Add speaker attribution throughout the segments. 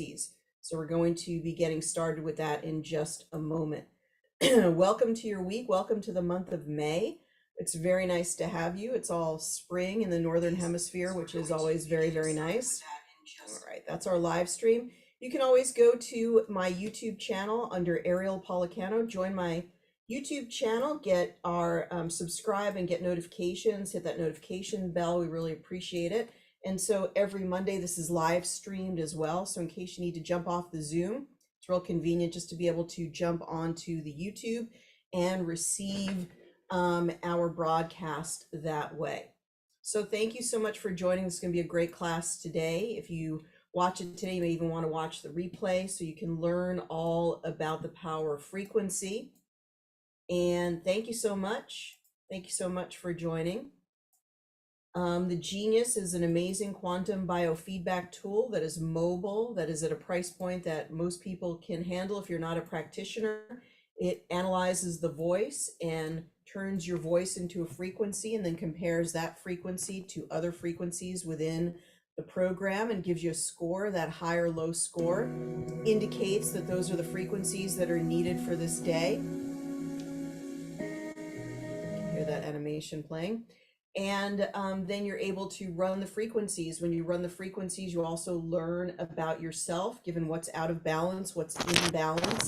Speaker 1: frequencies. So we're going to be getting started with that in just a moment. Welcome to your week. Welcome to the month of May. It's very nice to have you. It's all spring in the Northern Hemisphere, which is always very, very nice. All right, that's our live stream. You can always go to my YouTube channel under Ariel Policano. Join my YouTube channel, get our subscribe and get notifications. Hit that notification bell. We really appreciate it. And so every Monday, this is live streamed as well. So in case you need to jump off the Zoom, it's real convenient just to be able to jump onto the YouTube and receive our broadcast that way. So thank you so much for joining. This is going to be a great class today. If you watch it today, you may even want to watch the replay so you can learn all about the power of frequency. And thank you so much. Thank you so much for joining. The Genius is an amazing quantum biofeedback tool that is mobile, that is at a price point that most people can handle if you're not a practitioner. It analyzes the voice and turns your voice into a frequency and then compares that frequency to other frequencies within the program and gives you a score. That high or low score indicates that those are the frequencies that are needed for this day. Hear that animation playing. And then you're able to run the frequencies. When you run the frequencies, you also learn about yourself, given what's out of balance, what's in balance.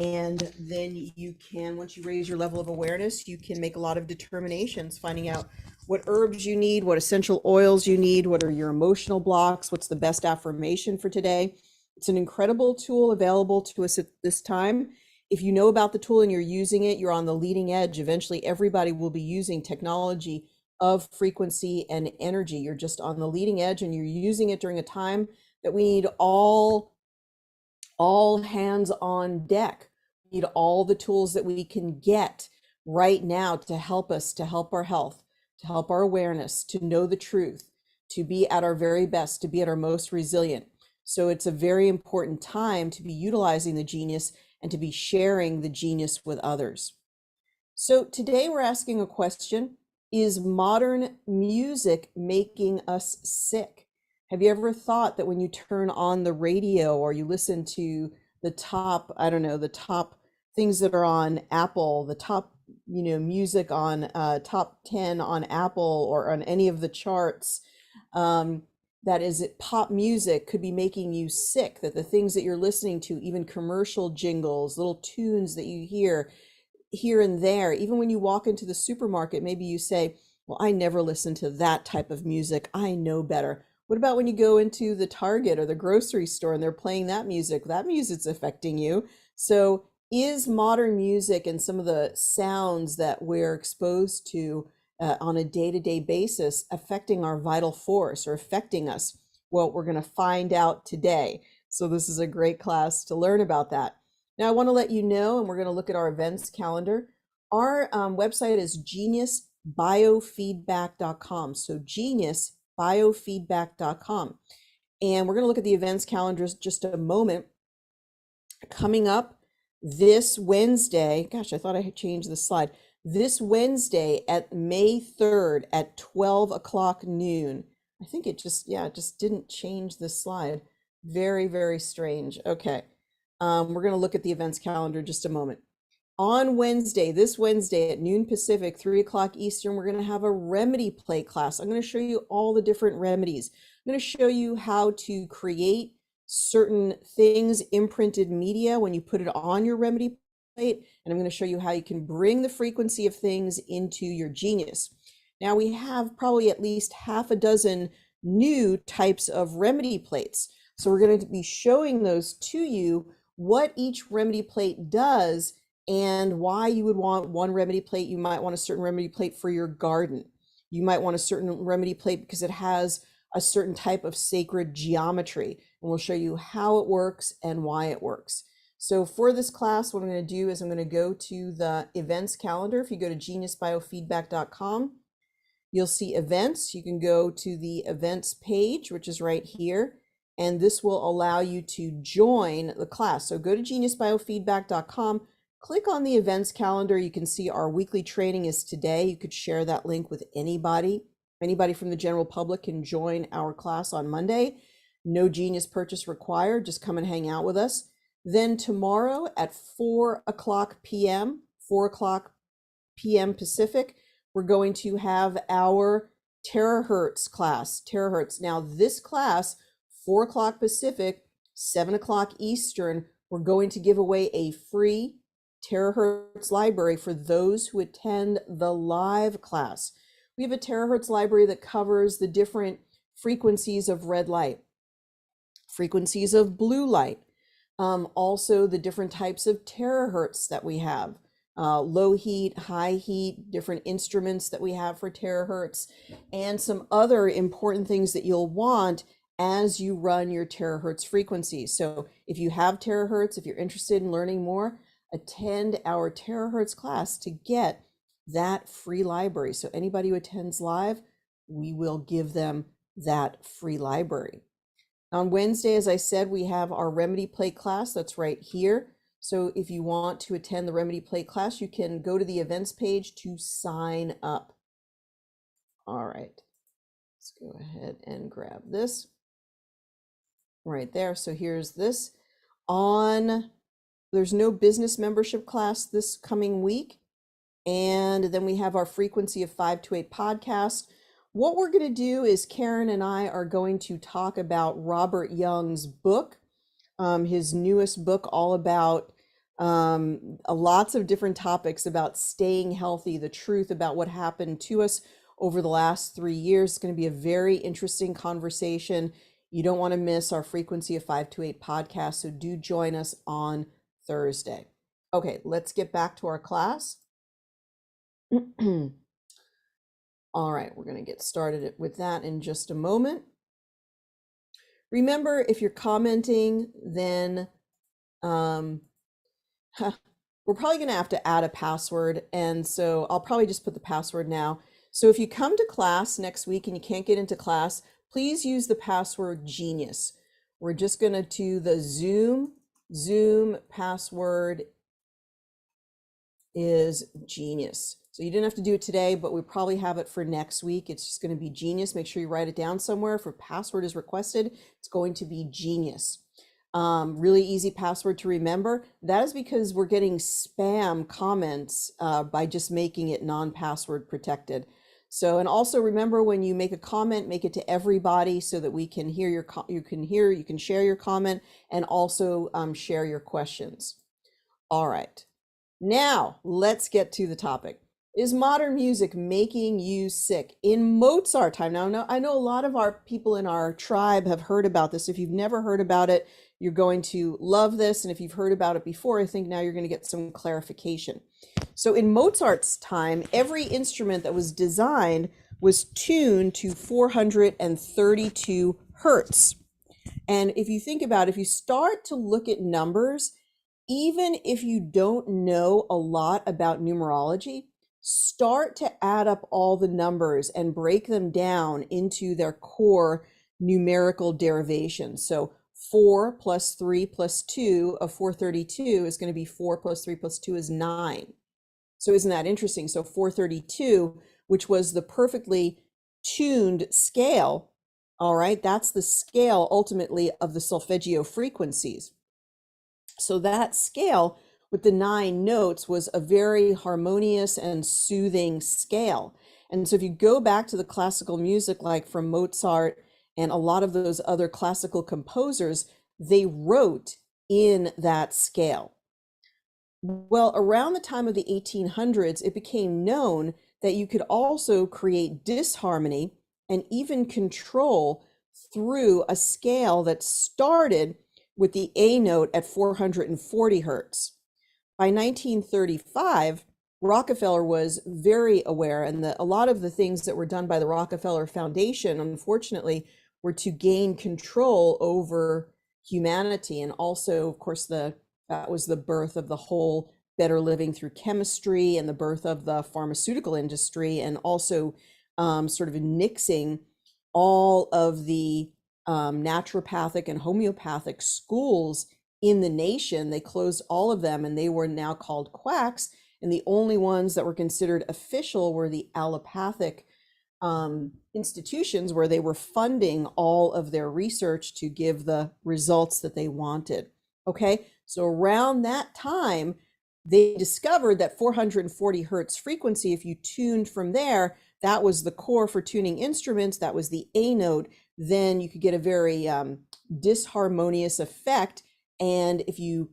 Speaker 1: And then you can, once you raise your level of awareness, you can make a lot of determinations, finding out what herbs you need, what essential oils you need, what are your emotional blocks, what's the best affirmation for today. It's an incredible tool available to us at this time. If you know about the tool and you're using it, you're on the leading edge. Eventually, everybody will be using technology of frequency and energy. You're just on the leading edge and you're using it during a time that we need all hands on deck. We need all the tools that we can get right now to help us, to help our health, to help our awareness, to know the truth, to be at our very best, to be at our most resilient. So it's a very important time to be utilizing the Genius and to be sharing the Genius with others. So today we're asking a question: is modern music making us sick? Have you ever thought that when you turn on the radio or you listen to the top, I don't know, the top things that are on Apple, the top, music on top 10 on Apple or on any of the charts, that is pop music could be making you sick, that the things that you're listening to, even commercial jingles, little tunes that you hear here and there, even when you walk into the supermarket, maybe you say, well, I never listen to that type of music. I know better. What about when you go into the Target or the grocery store and they're playing that music? That music's affecting you. So is modern music and some of the sounds that we're exposed to on a day-to-day basis affecting our vital force or affecting us? Well, we're going to find out today. So this is a great class to learn about that. Now, I want to let you know, and we're going to look at our events calendar. Our website is geniusbiofeedback.com. So geniusbiofeedback.com. And we're going to look at the events calendars just a moment. Coming up this Wednesday, gosh, I thought I had changed the slide. This Wednesday at May 3rd at 12 o'clock noon. I think it just didn't change the slide. Very, very strange. Okay. We're going to look at the events calendar in just a moment. On Wednesday, this Wednesday at noon Pacific, 3 o'clock Eastern, we're going to have a remedy play class. I'm going to show you all the different remedies. I'm going to show you how to create certain things, imprinted media, when you put it on your remedy plate. And I'm going to show you how you can bring the frequency of things into your Genius. Now we have probably at least half a dozen new types of remedy plates. So we're going to be showing those to you, what each remedy plate does and why you would want one remedy plate. You might want a certain remedy plate for your garden. You might want a certain remedy plate because it has a certain type of sacred geometry. And we'll show you how it works and why it works. So for this class, what I'm going to do is I'm going to go to the events calendar. If you go to geniusbiofeedback.com, you'll see events. You can go to the events page, which is right here. And this will allow you to join the class. So go to geniusbiofeedback.com, click on the events calendar. You can see our weekly training is today. You could share that link with anybody. Anybody from the general public can join our class on Monday. No Genius purchase required. Just come and hang out with us. Then tomorrow at 4 o'clock p.m., 4 o'clock p.m. Pacific, we're going to have our terahertz class. Terahertz. Now this class, 4 o'clock Pacific, 7 o'clock Eastern, we're going to give away a free terahertz library for those who attend the live class. We have a terahertz library that covers the different frequencies of red light, frequencies of blue light, also the different types of terahertz that we have, low heat, high heat, different instruments that we have for terahertz, and some other important things that you'll want as you run your terahertz frequencies. So if you have terahertz, if you're interested in learning more, attend our terahertz class to get that free library. So anybody who attends live, we will give them that free library. On Wednesday, as I said, we have our Remedy Play class. That's right here. So if you want to attend the Remedy Play class, you can go to the events page to sign up. All right, let's go ahead and grab this right there. So here's this. There's no business membership class this coming week. And then we have our Frequency of 5 to 8 podcast. What we're going to do is Karen and I are going to talk about Robert Young's book, his newest book, all about lots of different topics about staying healthy, the truth about what happened to us over the last 3 years. It's going to be a very interesting conversation. You don't want to miss our Frequency of 5 to 8 podcast, so do join us on Thursday. Okay, let's get back to our class. All right, we're going to get started with that in just a moment. Remember, if you're commenting, then we're probably going to have to add a password. And so I'll probably just put the password now. So if you come to class next week and you can't get into class, please use the password Genius. We're just going to do the Zoom password is Genius. So you didn't have to do it today, but we probably have it for next week. It's just going to be Genius. Make sure you write it down somewhere. If a password is requested, it's going to be Genius. Really easy password to remember. That is because we're getting spam comments by just making it non-password protected. So, and also remember, when you make a comment, make it to everybody so that we can hear you can share your comment and also share your questions. All right, now let's get to the topic. Is modern music making you sick? In Mozart time, now I know a lot of our people in our tribe have heard about this. If you've never heard about it, you're going to love this. And if you've heard about it before, I think now you're going to get some clarification. So in Mozart's time, every instrument that was designed was tuned to 432 hertz. And if you think about it, if you start to look at numbers, even if you don't know a lot about numerology, start to add up all the numbers and break them down into their core numerical derivations. So 4 plus 3 plus 2 of 432 is going to be 4 plus 3 plus 2 is 9. So isn't that interesting? So 432, which was the perfectly tuned scale, all right, that's the scale ultimately of the solfeggio frequencies. So that scale with the 9 notes was a very harmonious and soothing scale. And so if you go back to the classical music, like from Mozart and a lot of those other classical composers, they wrote in that scale. Well, around the time of the 1800s, it became known that you could also create disharmony and even control through a scale that started with the A note at 440 hertz. By 1935, Rockefeller was very aware, and a lot of the things that were done by the Rockefeller Foundation, unfortunately, were to gain control over humanity. And also, of course, that was the birth of the whole better living through chemistry and the birth of the pharmaceutical industry, and also sort of nixing all of the naturopathic and homeopathic schools in the nation. They closed all of them, and they were now called quacks. And the only ones that were considered official were the allopathic institutions where they were funding all of their research to give the results that they wanted. Okay, so around that time, they discovered that 440 hertz frequency, if you tuned from there, that was the core for tuning instruments, that was the A note, then you could get a very disharmonious effect. And if you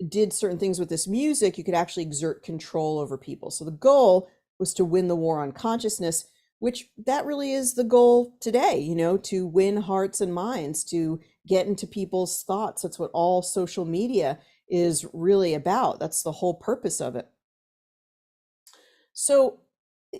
Speaker 1: did certain things with this music, you could actually exert control over people. So the goal was to win the war on consciousness, which that really is the goal today, you know, to win hearts and minds, to get into people's thoughts. That's what all social media is really about. That's the whole purpose of it. So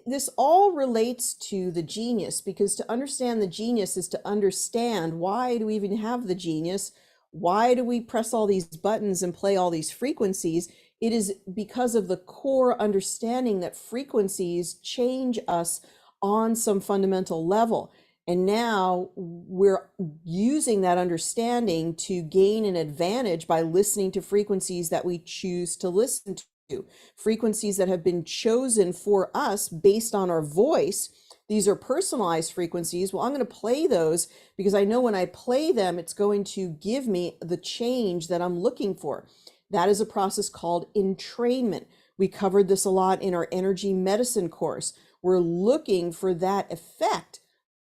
Speaker 1: this all relates to the genius, because to understand the genius is to understand, why do we even have the genius? Why do we press all these buttons and play all these frequencies? It is because of the core understanding that frequencies change us on some fundamental level. And now we're using that understanding to gain an advantage by listening to frequencies that we choose to listen to, frequencies that have been chosen for us based on our voice. These are personalized frequencies. Well, I'm going to play those because I know when I play them, it's going to give me the change that I'm looking for. That is a process called entrainment. We covered this a lot in our energy medicine course. We're looking for that effect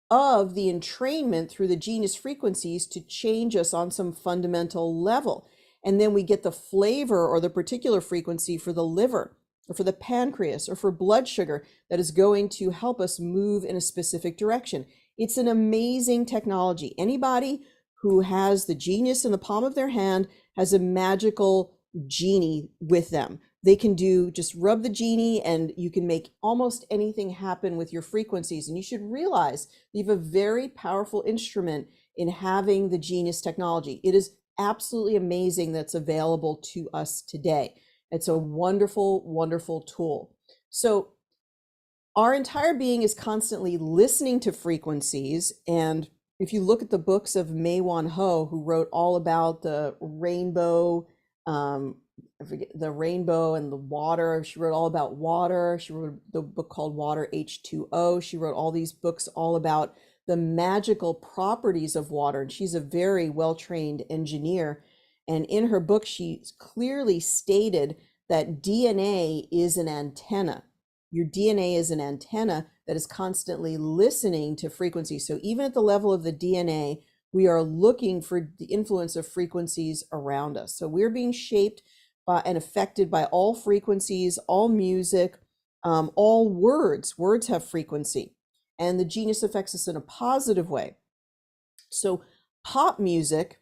Speaker 1: of the entrainment through the genius frequencies to change us on some fundamental level. And then we get the flavor or the particular frequency for the liver or for the pancreas or for blood sugar that is going to help us move in a specific direction. It's an amazing technology. Anybody who has the genius in the palm of their hand has a magical genie with them. They can do, just rub the genie and you can make almost anything happen with your frequencies. And you should realize you have a very powerful instrument in having the genius technology. It is absolutely amazing that's available to us today. It's a wonderful, wonderful tool. So our entire being is constantly listening to frequencies. And if you look at the books of May Wan Ho, who wrote all about the rainbow, I forget, the rainbow and the water. She wrote all about water. She wrote the book called Water H2O. She wrote all these books all about the magical properties of water. And she's a very well-trained engineer. And in her book, she clearly stated that DNA is an antenna. Your DNA is an antenna that is constantly listening to frequencies. So even at the level of the DNA, we are looking for the influence of frequencies around us. So we're being shaped by and affected by all frequencies, all music, all words. Words have frequency, and the genius affects us in a positive way. So pop music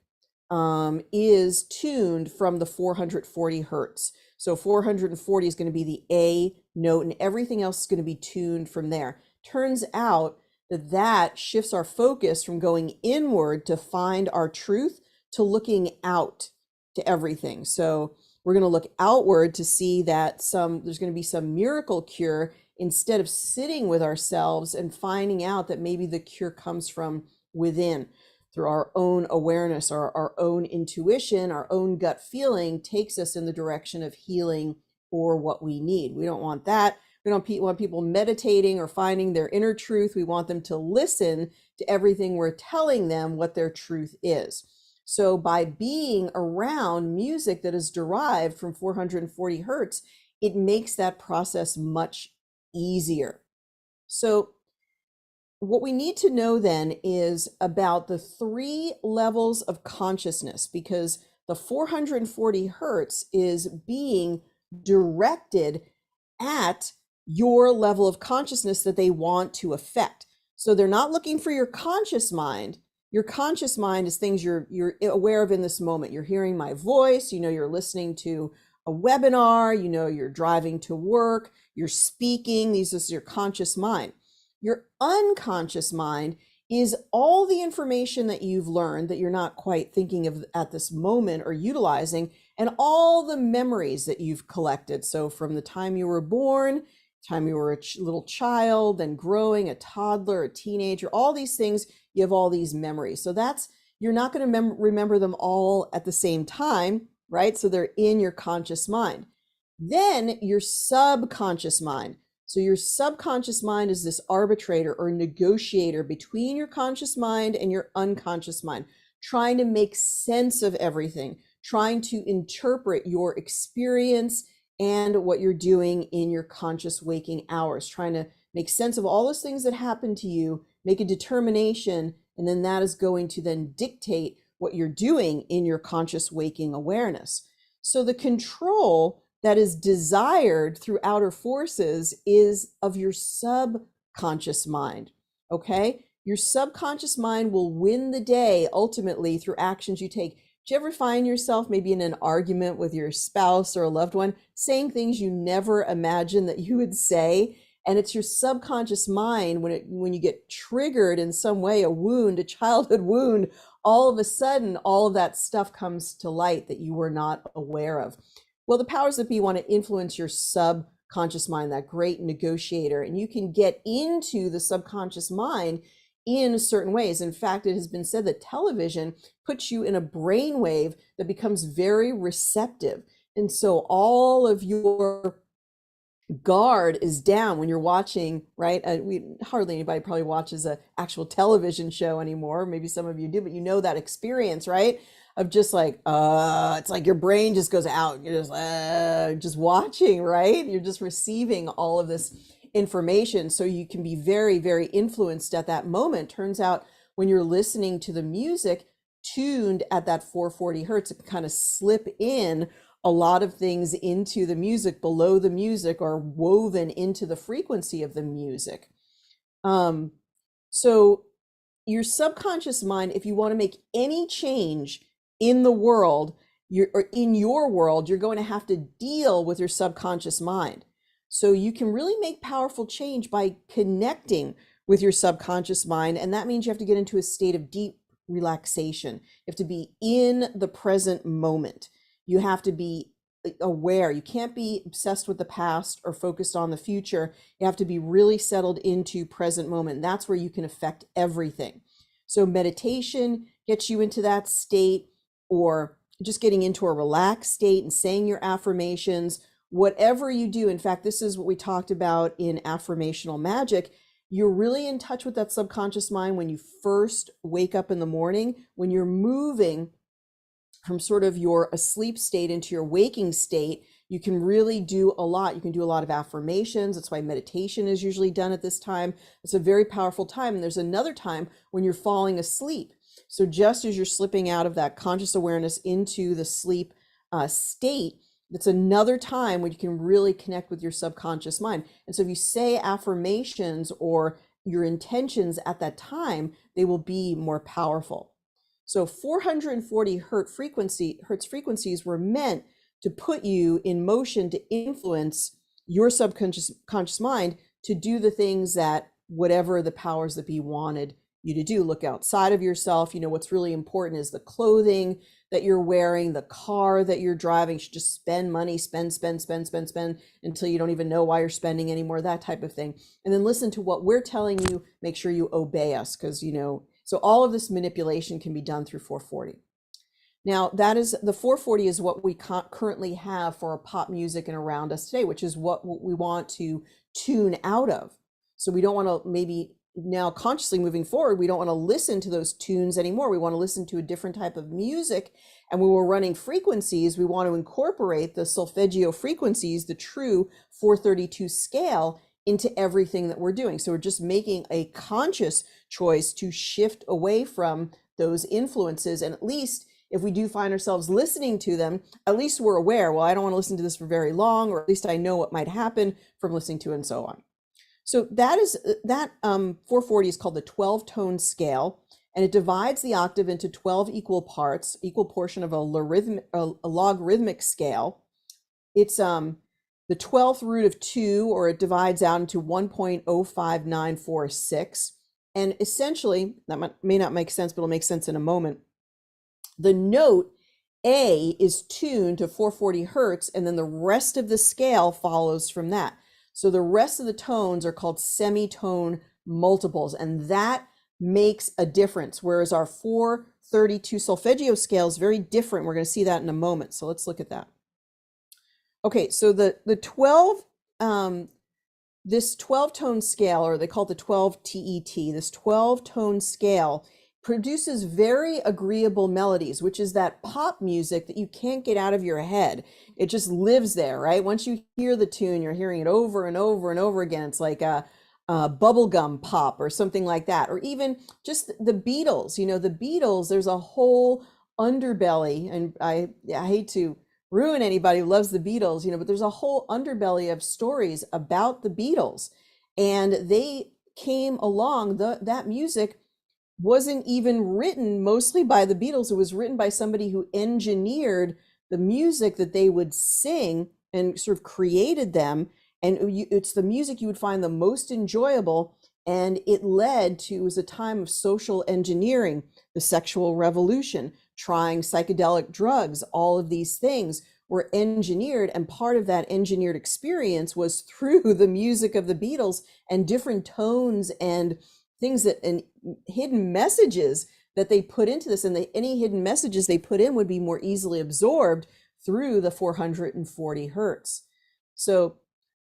Speaker 1: is tuned from the 440 hertz. So 440 is going to be the A note, and everything else is going to be tuned from there. Turns out that shifts our focus from going inward to find our truth to looking out to everything. So we're going to look outward to see that there's going to be some miracle cure, instead of sitting with ourselves and finding out that maybe the cure comes from within through our own awareness, our own intuition, our own gut feeling takes us in the direction of healing or what we need. We don't want that. We don't want people meditating or finding their inner truth. We want them to listen to everything we're telling them what their truth is. So by being around music that is derived from 440 hertz, it makes that process much easier. So what we need to know then is about the 3 levels of consciousness, because the 440 hertz is being directed at your level of consciousness that they want to affect. So they're not looking for your conscious mind. Your conscious mind is things you're aware of in this moment. You're hearing my voice, you know, you're listening to a webinar, you know, you're driving to work, you're speaking. This is your conscious mind. Your unconscious mind is all the information that you've learned that you're not quite thinking of at this moment or utilizing, and all the memories that you've collected. So from the time you were born, time you were a little child, then growing, a toddler, a teenager, all these things, you have all these memories. So you're not going to remember them all at the same time, right? So they're in your conscious mind. Then your subconscious mind. So your subconscious mind is this arbitrator or negotiator between your conscious mind and your unconscious mind, trying to make sense of everything, trying to interpret your experience and what you're doing in your conscious waking hours, trying to make sense of all those things that happen to you, make a determination, and then that is going to then dictate what you're doing in your conscious waking awareness. So the control that is desired through outer forces is of your subconscious mind, okay? Your subconscious mind will win the day ultimately through actions you take. Do you ever find yourself maybe in an argument with your spouse or a loved one saying things you never imagined that you would say? And it's your subconscious mind when you get triggered in some way, a wound, a childhood wound, all of a sudden, all of that stuff comes to light that you were not aware of. Well, the powers that be want to influence your subconscious mind, that great negotiator, and you can get into the subconscious mind in certain ways. In fact, it has been said that television puts you in a brainwave that becomes very receptive. And so all of your guard is down when you're watching, right? Hardly anybody probably watches an actual television show anymore. Maybe some of you do, but you know that experience, right? Of just like, it's like your brain just goes out. You're just watching, right? You're just receiving all of this information. So you can be very, very influenced at that moment. Turns out when you're listening to the music tuned at that 440 hertz, it can kind of slip in a lot of things into the music, below the music, or woven into the frequency of the music. So your subconscious mind, if you want to make any change in the world, or in your world, you're going to have to deal with your subconscious mind. So you can really make powerful change by connecting with your subconscious mind. And that means you have to get into a state of deep relaxation. You have to be in the present moment. You have to be aware. You can't be obsessed with the past or focused on the future. You have to be really settled into present moment. And that's where you can affect everything. So meditation gets you into that state, or just getting into a relaxed state and saying your affirmations, whatever you do. In fact, this is what we talked about in affirmational magic. You're really in touch with that subconscious mind when you first wake up in the morning, when you're moving from sort of your asleep state into your waking state. You can really do a lot. You can do a lot of affirmations. That's why meditation is usually done at this time. It's a very powerful time. And there's another time when you're falling asleep. So just as you're slipping out of that conscious awareness into the sleep state, it's another time when you can really connect with your subconscious mind. And so if you say affirmations or your intentions at that time, they will be more powerful. So 440 hertz frequencies were meant to put you in motion to influence your subconscious mind to do the things that whatever the powers that be wanted you to do. Look outside of yourself. You know, what's really important is the clothing that you're wearing, the car that you're driving. You should just spend money, spend until you don't even know why you're spending anymore, that type of thing. And then listen to what we're telling you. Make sure you obey us, because, you know, so all of this manipulation can be done through 440. Now, that is, the 440 is what we currently have for our pop music and around us today, which is what we want to tune out of. So we don't want to, maybe now consciously moving forward, we don't want to listen to those tunes anymore. We want to listen to a different type of music. And when we're running frequencies, we want to incorporate the solfeggio frequencies, the true 432 scale, into everything that we're doing. So we're just making a conscious choice to shift away from those influences. And at least if we do find ourselves listening to them, at least we're aware, well, I don't want to listen to this for very long, or at least I know what might happen from listening to it, and so on. So that 440 is called the 12-tone scale, and it divides the octave into 12 equal parts, equal portion of a logarithmic scale. It's the 12th root of 2, or it divides out into 1.05946. And essentially, that may not make sense, but it'll make sense in a moment. The note A is tuned to 440 hertz, and then the rest of the scale follows from that. So the rest of the tones are called semitone multiples, and that makes a difference. Whereas our 432 solfeggio scale is very different. We're going to see that in a moment. So let's look at that. Okay, so the 12 this 12 tone scale, or they call it the 12 TET, this 12 tone scale produces very agreeable melodies, which is that pop music that you can't get out of your head. It just lives there, right? Once you hear the tune, you're hearing it over and over and over again. It's like a bubblegum pop or something like that. Or even just the Beatles, the Beatles, there's a whole underbelly, and I hate to ruin anybody who loves the Beatles, but there's a whole underbelly of stories about the Beatles. And they came along, that music wasn't even written mostly by the Beatles. It was written by somebody who engineered the music that they would sing and sort of created them. And it's the music you would find the most enjoyable. And it was a time of social engineering, the sexual revolution, trying psychedelic drugs. All of these things were engineered, and part of that engineered experience was through the music of the Beatles and different tones and things and hidden messages that they put into this. And any hidden messages they put in would be more easily absorbed through the 440 hertz. So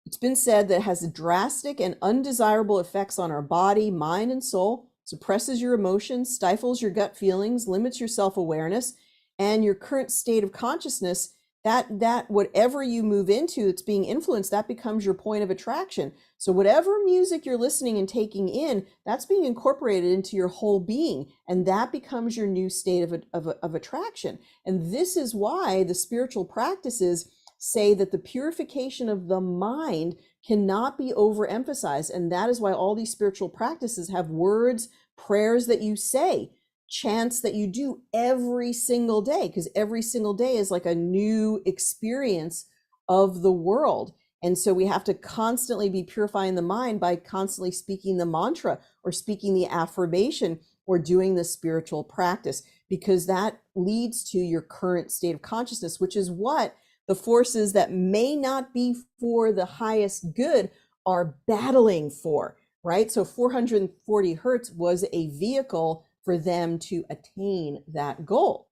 Speaker 1: it's been said that it has drastic and undesirable effects on our body, mind, and soul, suppresses your emotions, stifles your gut feelings, limits your self-awareness and your current state of consciousness. That whatever you move into that's being influenced, that becomes your point of attraction. So whatever music you're listening and taking in, that's being incorporated into your whole being, and that becomes your new state of attraction. And this is why the spiritual practices say that the purification of the mind cannot be overemphasized. And that is why all these spiritual practices have words, prayers that you say, chants that you do every single day, because every single day is like a new experience of the world. And so we have to constantly be purifying the mind by constantly speaking the mantra or speaking the affirmation or doing the spiritual practice, because that leads to your current state of consciousness, which is what the forces that may not be for the highest good are battling for, right? So 440 hertz was a vehicle for them to attain that goal.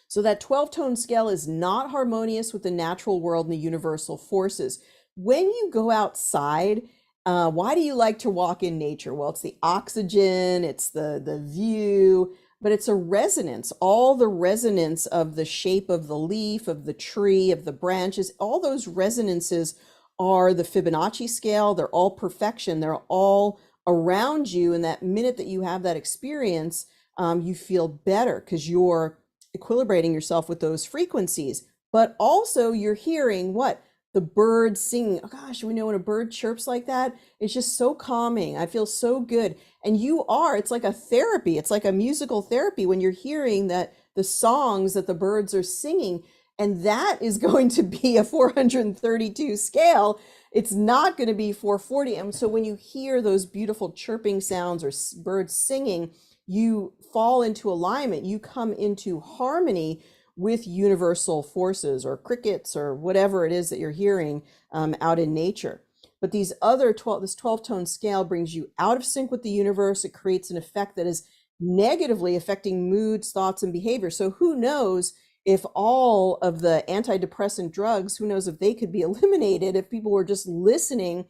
Speaker 1: So that 12 tone scale is not harmonious with the natural world and the universal forces. When you go outside, why do you like to walk in nature? Well, it's the oxygen, it's the view, but it's a resonance. All the resonance of the shape of the leaf, of the tree, of the branches, all those resonances are the Fibonacci scale. They're all perfection. They're all around you. And that minute that you have that experience, you feel better because you're equilibrating yourself with those frequencies. But also you're hearing what? The birds singing. Oh gosh, we know when a bird chirps like that, it's just so calming. I feel so good. And it's like a therapy. It's like a musical therapy when you're hearing that the songs that the birds are singing. And that is going to be a 432 scale. It's not going to be 440. And so when you hear those beautiful chirping sounds or birds singing, you fall into alignment. You come into harmony with universal forces or crickets or whatever it is that you're hearing out in nature. But this 12 tone scale brings you out of sync with the universe. It creates an effect that is negatively affecting moods, thoughts, and behavior. So who knows if all of the antidepressant drugs, who knows if they could be eliminated if people were just listening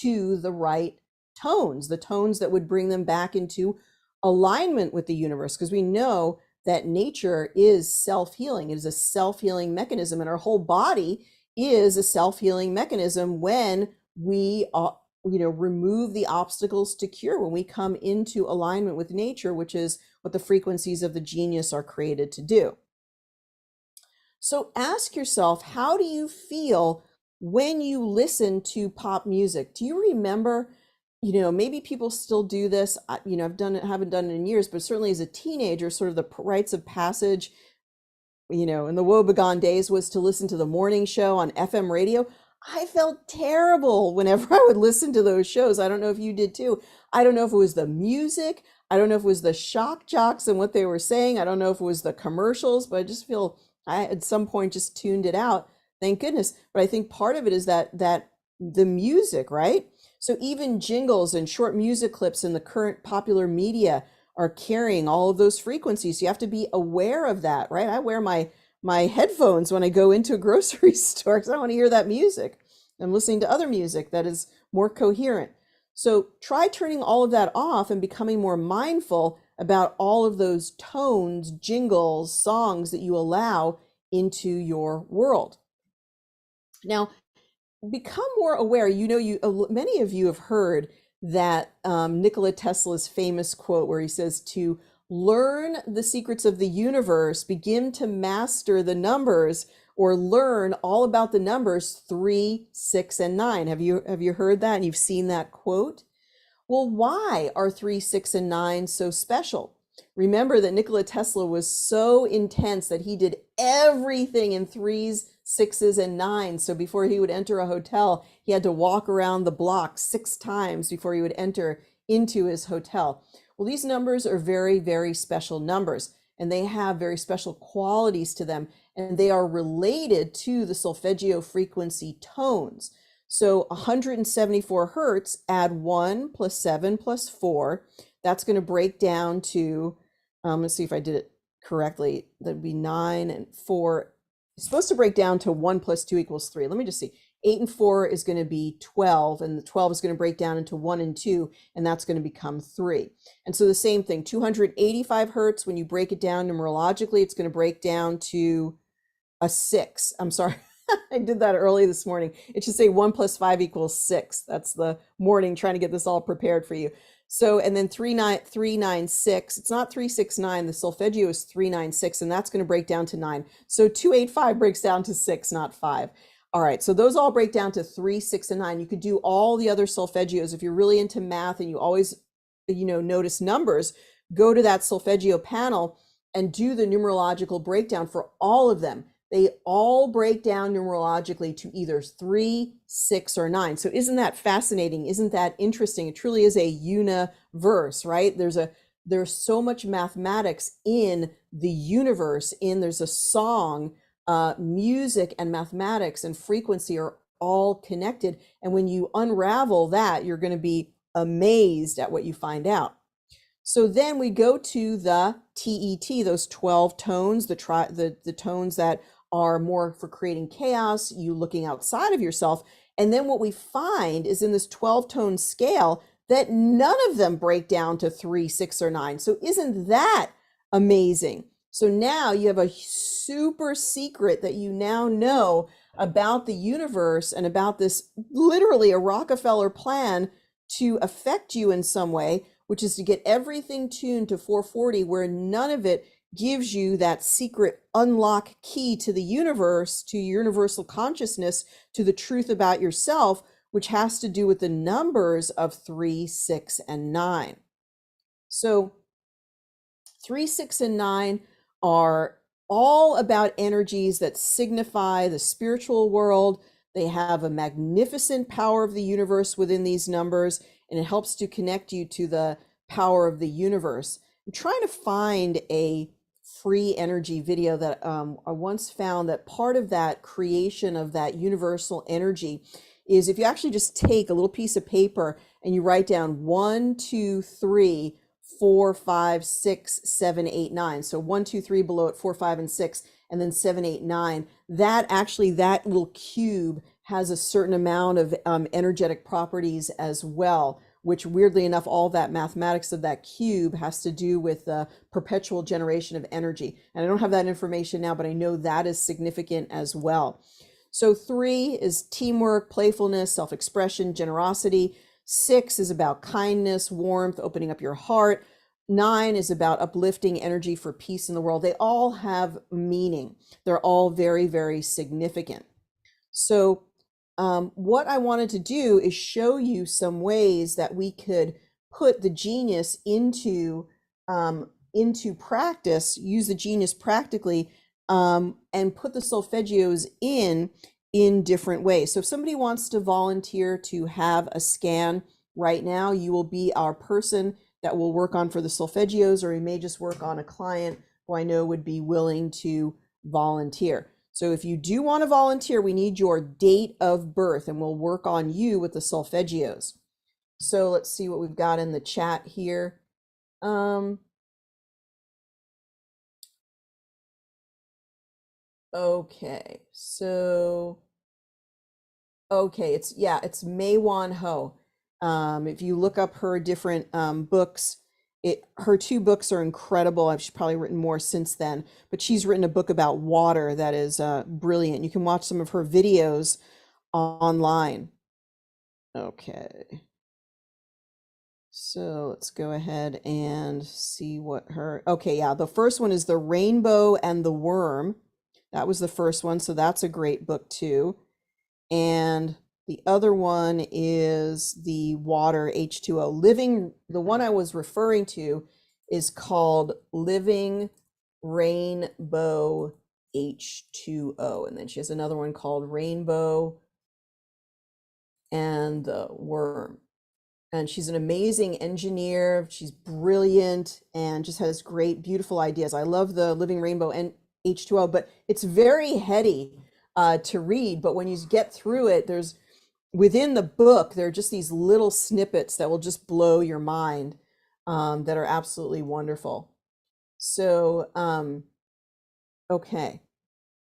Speaker 1: to the right tones, the tones that would bring them back into alignment with the universe. Because we know that nature is self-healing. It is a self-healing mechanism, and our whole body is a self-healing mechanism when we remove the obstacles to cure, when we come into alignment with nature, which is what the frequencies of the genius are created to do. So ask yourself, how do you feel when you listen to pop music? Do you remember, maybe people still do this. Haven't done it in years, but certainly as a teenager, sort of the rites of passage, in the woebegone days was to listen to the morning show on FM radio. I felt terrible whenever I would listen to those shows. I don't know if you did too. I don't know if it was the music. I don't know if it was the shock jocks and what they were saying. I don't know if it was the commercials, but I just feel I at some point just tuned it out. Thank goodness. But I think part of it is that the music, right? So even jingles and short music clips in the current popular media are carrying all of those frequencies. You have to be aware of that, right? I wear my headphones when I go into a grocery store because I don't want to hear that music. I'm listening to other music that is more coherent. So try turning all of that off and becoming more mindful about all of those tones, jingles, songs that you allow into your world. Now, become more aware. You know, many of you have heard that Nikola Tesla's famous quote where he says, to learn the secrets of the universe, begin to master the numbers, or learn all about the numbers 3, 6, and 9. Have you heard that and you've seen that quote? Well, why are 3, 6, and 9 so special? Remember that Nikola Tesla was so intense that he did everything in threes, sixes, and nines. So before he would enter a hotel, he had to walk around the block 6 times before he would enter into his hotel. Well, these numbers are very, very special numbers, and they have very special qualities to them, and they are related to the solfeggio frequency tones. So 174 hertz, add 1 plus 7 plus 4. That's going to break down to, let's see if I did it correctly. That'd be 9 and 4. It's supposed to break down to 1 plus 2 equals 3. Let me just see. 8 and 4 is going to be 12, and the 12 is going to break down into 1 and 2, and that's going to become 3. And so the same thing, 285 hertz, when you break it down numerologically, it's going to break down to a 6. I'm sorry. I did that early this morning. It should say 1 plus 5 equals 6. That's the morning trying to get this all prepared for you. So, and then 396, it's not 369, the solfeggio is 396, and that's going to break down to 9. So 285 breaks down to 6, not 5. All right, so those all break down to 3, 6, and 9. You could do all the other solfeggios. If you're really into math and you always, notice numbers, go to that solfeggio panel and do the numerological breakdown for all of them. They all break down numerologically to either 3, 6, or 9. So isn't that fascinating? Isn't that interesting? It truly is a universe, right? There's so much mathematics in the universe. There's a song, music and mathematics and frequency are all connected. And when you unravel that, you're going to be amazed at what you find out. So then we go to the TET, those 12 tones, the tones that are more for creating chaos, you looking outside of yourself. And then what we find is in this 12 tone scale that none of them break down to 3, 6, or 9. So isn't that amazing? So now you have a super secret that you now know about the universe and about this, literally a Rockefeller plan to affect you in some way, which is to get everything tuned to 440, where none of it gives you that secret unlock key to the universe, to universal consciousness, to the truth about yourself, which has to do with the numbers of 3, 6, and 9. So 3, 6, and 9 are all about energies that signify the spiritual world. They have a magnificent power of the universe within these numbers, and it helps to connect you to the power of the universe. I'm trying to find a free energy video that I once found that part of that creation of that universal energy is if you actually just take a little piece of paper and you write down 1, 2, 3, 4, 5, 6, 7, 8, 9. So 1, 2, 3 below it, 4, 5, and 6, and then 7, 8, 9. That little cube has a certain amount of energetic properties as well, which weirdly enough, all that mathematics of that cube has to do with the perpetual generation of energy. And I don't have that information now, but I know that is significant as well. So 3 is teamwork, playfulness, self-expression, generosity. 6 is about kindness, warmth, opening up your heart. 9 is about uplifting energy for peace in the world. They all have meaning. They're all very, very significant. So what I wanted to do is show you some ways that we could put the genius into practice, use the genius practically, and put the solfeggios in different ways. So if somebody wants to volunteer to have a scan right now, you will be our person that will work on for the solfeggios, or we may just work on a client who I know would be willing to volunteer. So if you do want to volunteer, we need your date of birth and we'll work on you with the solfeggios. So let's see what we've got in the chat here. Okay, so Okay, it's Mei Wan Ho. If you look up her different books, her two books are incredible. She's probably written more since then, but she's written a book about water that is brilliant. You can watch some of her videos online. Okay, so let's go ahead and see what her. Okay, yeah, the first one is The Rainbow and the Worm. That was the first one, so that's a great book too. And the other one is the water H2O. The one I was referring to is called Living Rainbow H2O. And then she has another one called Rainbow and the Worm. And she's an amazing engineer. She's brilliant and just has great, beautiful ideas. I love the Living Rainbow and H2O, but it's very heady to read. But when you get through it, within the book, there are just these little snippets that will just blow your mind that are absolutely wonderful. So, okay.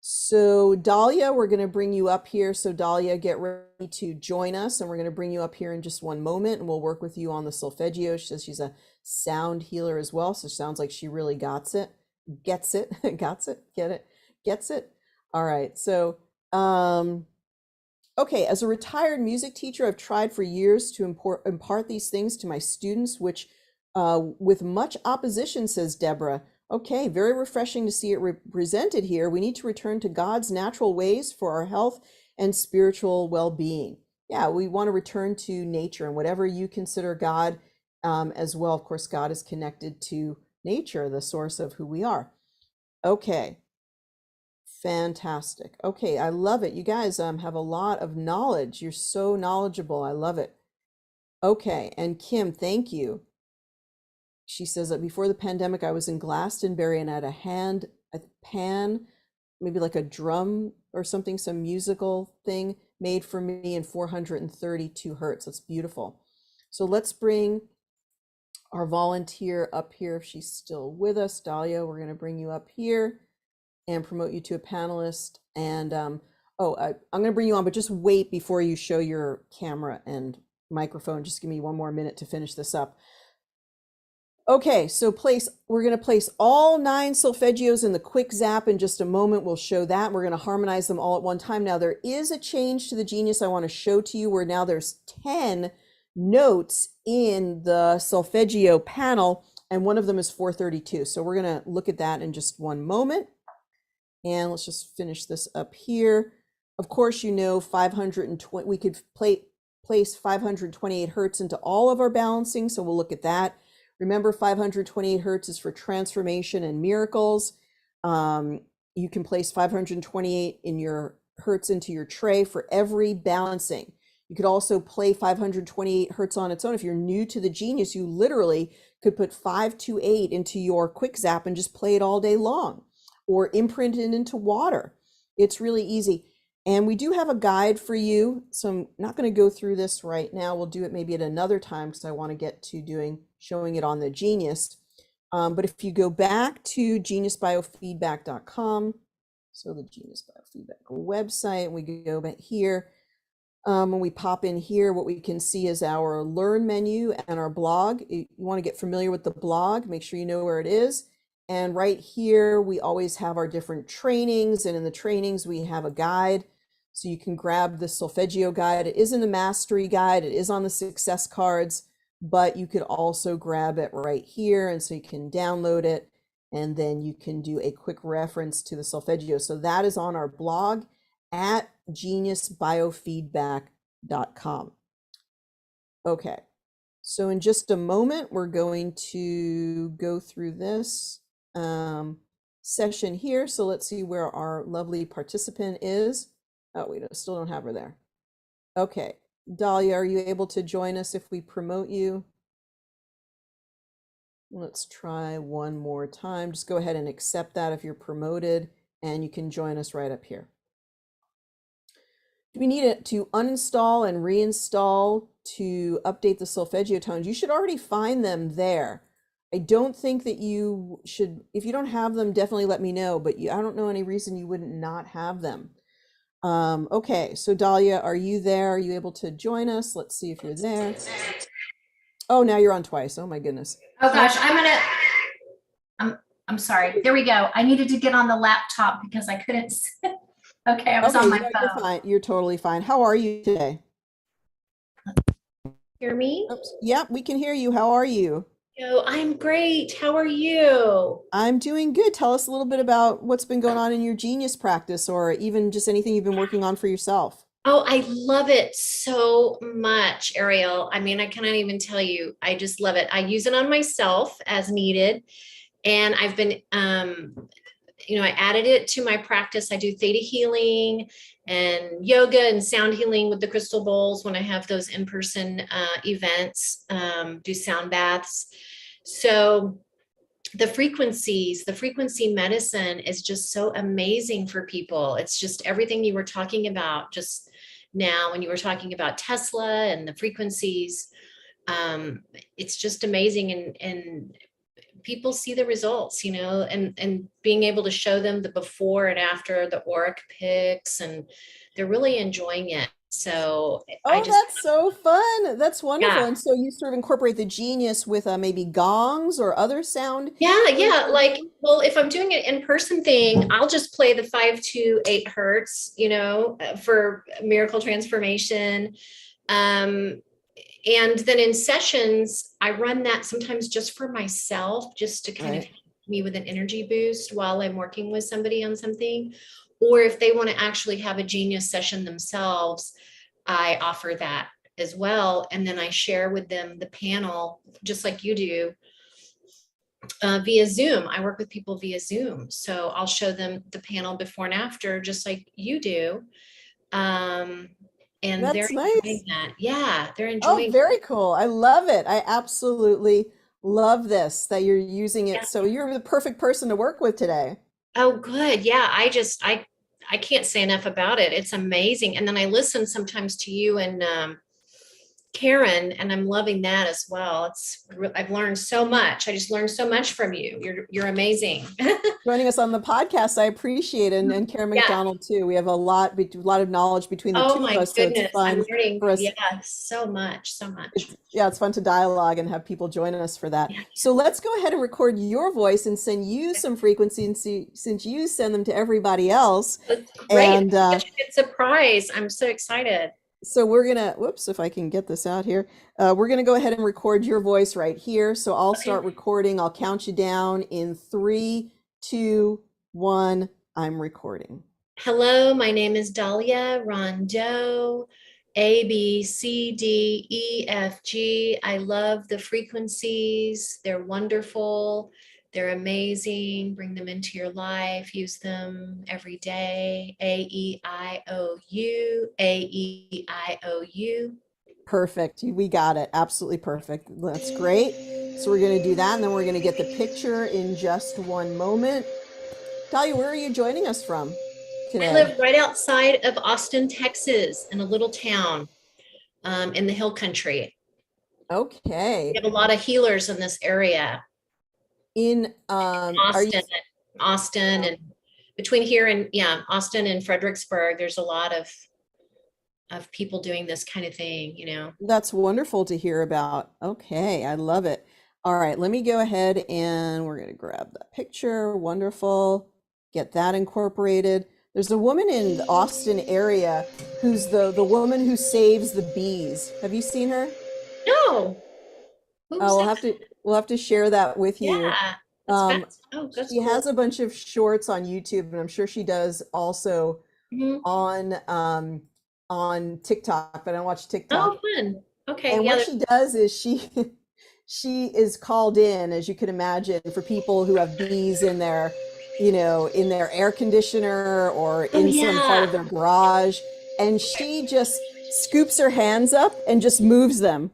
Speaker 1: So Dahlia, we're going to bring you up here. So Dahlia, get ready to join us, and we're going to bring you up here in just one moment, and we'll work with you on the solfeggio. She says she's a sound healer as well, so it sounds like she really gets it, get it, gets it. All right. So, okay, as a retired music teacher, I've tried for years to impart these things to my students, which with much opposition, says Deborah. Okay, very refreshing to see it represented here. We need to return to God's natural ways for our health and spiritual well-being. Yeah, we want to return to nature and whatever you consider God as well. Of course, God is connected to nature, the source of who we are. Okay, fantastic. Okay, I love it. You guys have a lot of knowledge. You're so knowledgeable. I love it. Okay, and Kim, thank you. She says that before the pandemic, I was in Glastonbury and I had a pan, maybe like a drum or something, some musical thing made for me in 432 hertz. That's beautiful. So let's bring our volunteer up here if she's still with us. Dahlia, we're going to bring you up here and promote you to a panelist. And I'm going to bring you on, but just wait before you show your camera and microphone. Just give me one more minute to finish this up. Okay, so we're going to place all 9 solfeggios in the quick zap in just a moment. We'll show that. We're going to harmonize them all at one time. Now, there is a change to the Genius I want to show to you where now there's 10 notes in the solfeggio panel, and one of them is 432. So we're going to look at that in just one moment. And let's just finish this up here. Of course, 520, we could place 528 hertz into all of our balancing. So we'll look at that. Remember, 528 hertz is for transformation and miracles. You can place 528 in your hertz into your tray for every balancing. You could also play 528 hertz on its own. If you're new to the Genius, you literally could put 528 into your quick zap and just play it all day long, or imprint it into water. It's really easy. And we do have a guide for you. So I'm not going to go through this right now. We'll do it maybe at another time because I want to get to showing it on the Genius. But if you go back to geniusbiofeedback.com, so the Genius Biofeedback website, we go back here. When we pop in here, what we can see is our Learn menu and our blog. You want to get familiar with the blog, make sure you know where it is. And right here, we always have our different trainings. And in the trainings, we have a guide. So you can grab the solfeggio guide. It is in the mastery guide. It is on the success cards, but you could also grab it right here. And so you can download it, and then you can do a quick reference to the solfeggio. So that is on our blog at geniusbiofeedback.com. Okay, so in just a moment, we're going to go through this session here. So let's see where our lovely participant is. Oh, we still don't have her there. Okay, Dahlia, are you able to join us if we promote you? Let's try one more time. Just go ahead and accept that if you're promoted, and you can join us right up here. Do we need it to uninstall and reinstall to update the solfeggio tones? You should already find them there. I don't think that you should. If you don't have them, definitely let me know, but I don't know any reason you wouldn't not have them. Okay, so Dahlia, are you there? Are you able to join us? Let's see if you're there. Oh, now you're on twice. Oh my goodness.
Speaker 2: Oh gosh, I'm sorry. There we go. I needed to get on the laptop because I couldn't. Okay, I was on
Speaker 1: Okay,
Speaker 2: my
Speaker 1: no, you're
Speaker 2: phone.
Speaker 1: fine. You're totally fine. How are you today?
Speaker 2: Hear me?
Speaker 1: Oops. Yep, we can hear you. How are you?
Speaker 2: Yo, I'm great. How are you?
Speaker 1: I'm doing good. Tell us a little bit about what's been going on in your genius practice or even just anything you've been working on for yourself.
Speaker 2: Oh, I love it so much, Ariel. I mean, I cannot even tell you. I just love it. I use it on myself as needed. And I've been I added it to my practice. I do theta healing and yoga and sound healing with the crystal bowls when I have those in-person events, do sound baths. So the frequency medicine is just so amazing for people. It's just everything you were talking about just now when you were talking about Tesla and the frequencies. It's just amazing. And people see the results, and being able to show them the before and after the auric pics, and they're really enjoying it. So I
Speaker 1: Oh,
Speaker 2: just,
Speaker 1: that's so fun. That's wonderful.
Speaker 2: yeah,
Speaker 1: And so you sort of incorporate the genius with maybe gongs or other sound
Speaker 2: yeah.
Speaker 1: for
Speaker 2: Like,
Speaker 1: healing?
Speaker 2: well, if I'm doing an in-person thing, I'll just play the 5 to 8 hertz, for miracle transformation. Um, and then in sessions, I run that sometimes just for myself, just to kind of
Speaker 1: Right.
Speaker 2: help me with an energy boost while I'm working with somebody on something. Or if they want to actually have a genius session themselves, I offer that as well. And then I share with them the panel, just like you do, via Zoom. I work with people via Zoom. So I'll show them the panel before and after, just like you do. Um, and they're
Speaker 1: That's nice.
Speaker 2: enjoying that. Yeah, they're
Speaker 1: Oh,
Speaker 2: enjoying.
Speaker 1: very cool. I love it. I absolutely love this that you're using it.
Speaker 2: Yeah.
Speaker 1: So you're the perfect person to work with today.
Speaker 2: Oh, good. Yeah, I can't say enough about it. It's amazing. And then I listen sometimes to you and Karen, and I'm loving that as well. I've learned so much. I just learned so much from you. You're amazing.
Speaker 1: Joining us on the podcast. I appreciate it, and Karen
Speaker 2: Yeah.
Speaker 1: McDonald too. We have a lot of knowledge between the
Speaker 2: Oh
Speaker 1: two of
Speaker 2: my
Speaker 1: us, so it's
Speaker 2: goodness. I'm
Speaker 1: fun
Speaker 2: learning.
Speaker 1: for us.
Speaker 2: Yeah, so much, so much.
Speaker 1: Yeah, it's fun to dialogue and have people join us for that.
Speaker 2: Yeah.
Speaker 1: So let's go ahead and record your voice and send you some frequencies and see, since you send them to everybody else.
Speaker 2: That's great.
Speaker 1: And
Speaker 2: Such a good surprise. I'm so excited.
Speaker 1: so we're gonna, whoops, if I can get this out here, we're gonna go ahead and record your voice right here. So I'll
Speaker 2: Okay.
Speaker 1: start recording. I'll count you down in three, two, one. I'm recording.
Speaker 2: Hello, my name is Dahlia Rondeau, A, B, C, D, E, F, G. I love the frequencies. They're wonderful. They're amazing. Bring them into your life. Use them every day. A, E, I, O, U, A, E, I, O, U.
Speaker 1: Perfect. We got it. Absolutely perfect. That's great. So we're going to do that, and then we're going to get the picture in just one moment. Talia, where are you joining us from
Speaker 2: I
Speaker 1: today?
Speaker 2: live right outside of Austin, Texas, in a little town in the hill country. We
Speaker 1: Okay.
Speaker 2: have a lot of healers in this area.
Speaker 1: In are you
Speaker 2: Austin, Austin, and between here and, yeah, Austin and Fredericksburg, there's a lot of people doing this kind of thing.
Speaker 1: that's wonderful to hear about. Okay, I love it. All right, let me go ahead and we're going to grab that picture. Wonderful. Get that incorporated. There's a woman in the Austin area who's the woman who saves the bees. Have you seen her?
Speaker 2: No, who's that?
Speaker 1: We'll have to share that with you.
Speaker 2: Yeah, that's
Speaker 1: Um,
Speaker 2: fast. Oh, that's
Speaker 1: she has
Speaker 2: cool.
Speaker 1: a bunch of shorts on YouTube, and I'm sure she does also
Speaker 2: Mhm.
Speaker 1: on TikTok, but I don't watch TikTok.
Speaker 2: Oh, fun. Okay,
Speaker 1: And
Speaker 2: yeah,
Speaker 1: what she does is she she is called in, as you can imagine, for people who have bees in their, in their air conditioner or
Speaker 2: oh
Speaker 1: in some part
Speaker 2: yeah.
Speaker 1: of their garage, and she just scoops her hands up and just moves them.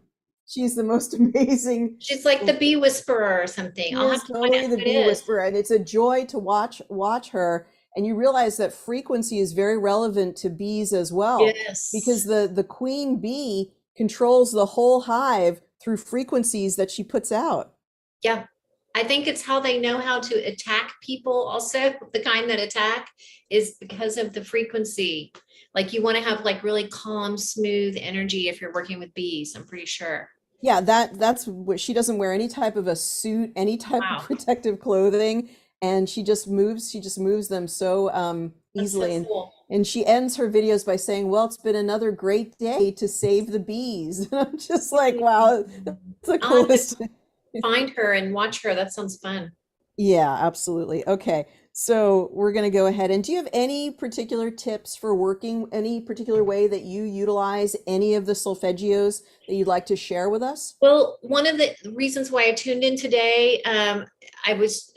Speaker 1: She's the most amazing.
Speaker 2: She's like the bee whisperer or something.
Speaker 1: She
Speaker 2: I'll have
Speaker 1: is
Speaker 2: to find
Speaker 1: totally
Speaker 2: out
Speaker 1: the
Speaker 2: who it
Speaker 1: bee
Speaker 2: is.
Speaker 1: whisperer, and it's a joy to watch her. And you realize that frequency is very relevant to bees as well, because
Speaker 2: Yes.
Speaker 1: the queen bee controls the whole hive through frequencies that she puts out.
Speaker 2: Yeah. I think it's how they know how to attack people also. The kind that attack is because of the frequency. Like you want to have like really calm, smooth energy if you're working with bees, I'm pretty sure.
Speaker 1: Yeah, that's what she doesn't wear any type of a suit, any type of
Speaker 2: Wow.
Speaker 1: protective clothing, and she just moves them so
Speaker 2: That's so
Speaker 1: easily,
Speaker 2: cool.
Speaker 1: and she ends her videos by saying, "Well, it's been another great day to save the bees." And I'm just like, wow, that's the
Speaker 2: I'll have to
Speaker 1: coolest.
Speaker 2: find her and watch her. That sounds fun.
Speaker 1: Yeah, absolutely. Okay. So we're going to go ahead. And do you have any particular tips for working, any particular way that you utilize any of the solfeggios that you'd like to share with us?
Speaker 2: Well, one of the reasons why I tuned in today, I was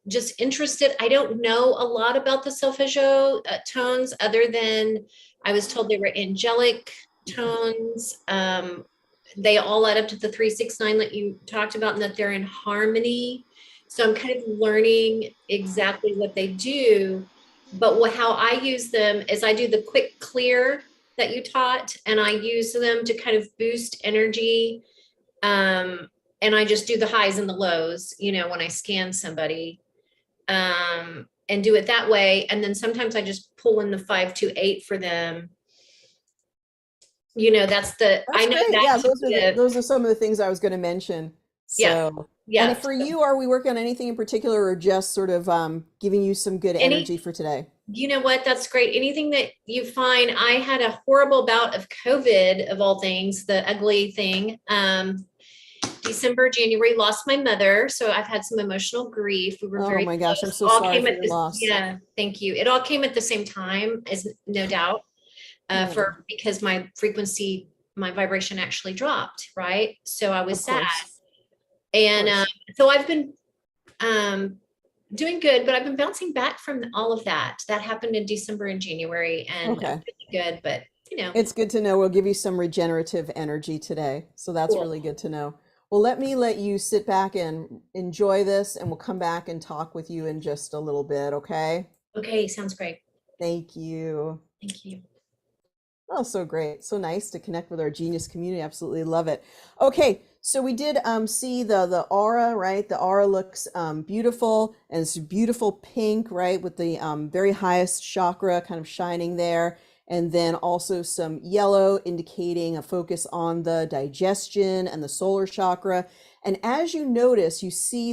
Speaker 2: just interested. I don't know a lot about the solfeggio tones other than I was told they were angelic tones. They all add up to the 369 that you talked about and that they're in harmony. So I'm kind of learning exactly what they do. But how I use them is I do the quick clear that you taught, and I use them to kind of boost energy. And I just do the highs and the lows, when I scan somebody, and do it that way. And then sometimes I just pull in the 528 for them. I
Speaker 1: That's
Speaker 2: know
Speaker 1: great. Yeah,
Speaker 2: that's
Speaker 1: those are
Speaker 2: the,
Speaker 1: those are some of the things I was going to mention.
Speaker 2: yeah,
Speaker 1: So, and
Speaker 2: yeah.
Speaker 1: if for you, are we working on anything in particular or just sort of giving you some good
Speaker 2: Any,
Speaker 1: energy for today?
Speaker 2: you know what? That's great. Anything that you find, I had a horrible bout of COVID of all things, the ugly thing. December, January, lost my mother. So I've had some emotional grief. We were
Speaker 1: Oh
Speaker 2: very
Speaker 1: my gosh, I'm
Speaker 2: close.
Speaker 1: so
Speaker 2: All
Speaker 1: sorry
Speaker 2: came
Speaker 1: for
Speaker 2: at
Speaker 1: your
Speaker 2: this,
Speaker 1: loss.
Speaker 2: yeah, thank you. It all came at the same time, as no doubt,
Speaker 1: Yeah,
Speaker 2: because my vibration actually dropped, right? So I was
Speaker 1: of
Speaker 2: sad.
Speaker 1: course. Of
Speaker 2: And
Speaker 1: course.
Speaker 2: so I've been um, doing good, but I've been bouncing back from all of that. That happened in December and January, and I'm
Speaker 1: Okay.
Speaker 2: really good, but
Speaker 1: It's good to know. We'll give you some regenerative energy today. So that's
Speaker 2: cool.
Speaker 1: really good to know. Well, let you sit back and enjoy this, and we'll come back and talk with you in just a little bit, okay?
Speaker 2: Okay, sounds great.
Speaker 1: Thank you.
Speaker 2: Thank you.
Speaker 1: Oh, so great. So nice to connect with our genius community. Absolutely love it. Okay, so we did see the aura, right? The aura looks beautiful, and it's beautiful pink, right? With the very highest chakra kind of shining there. And then also some yellow indicating a focus on the digestion and the solar chakra. And as you notice, you see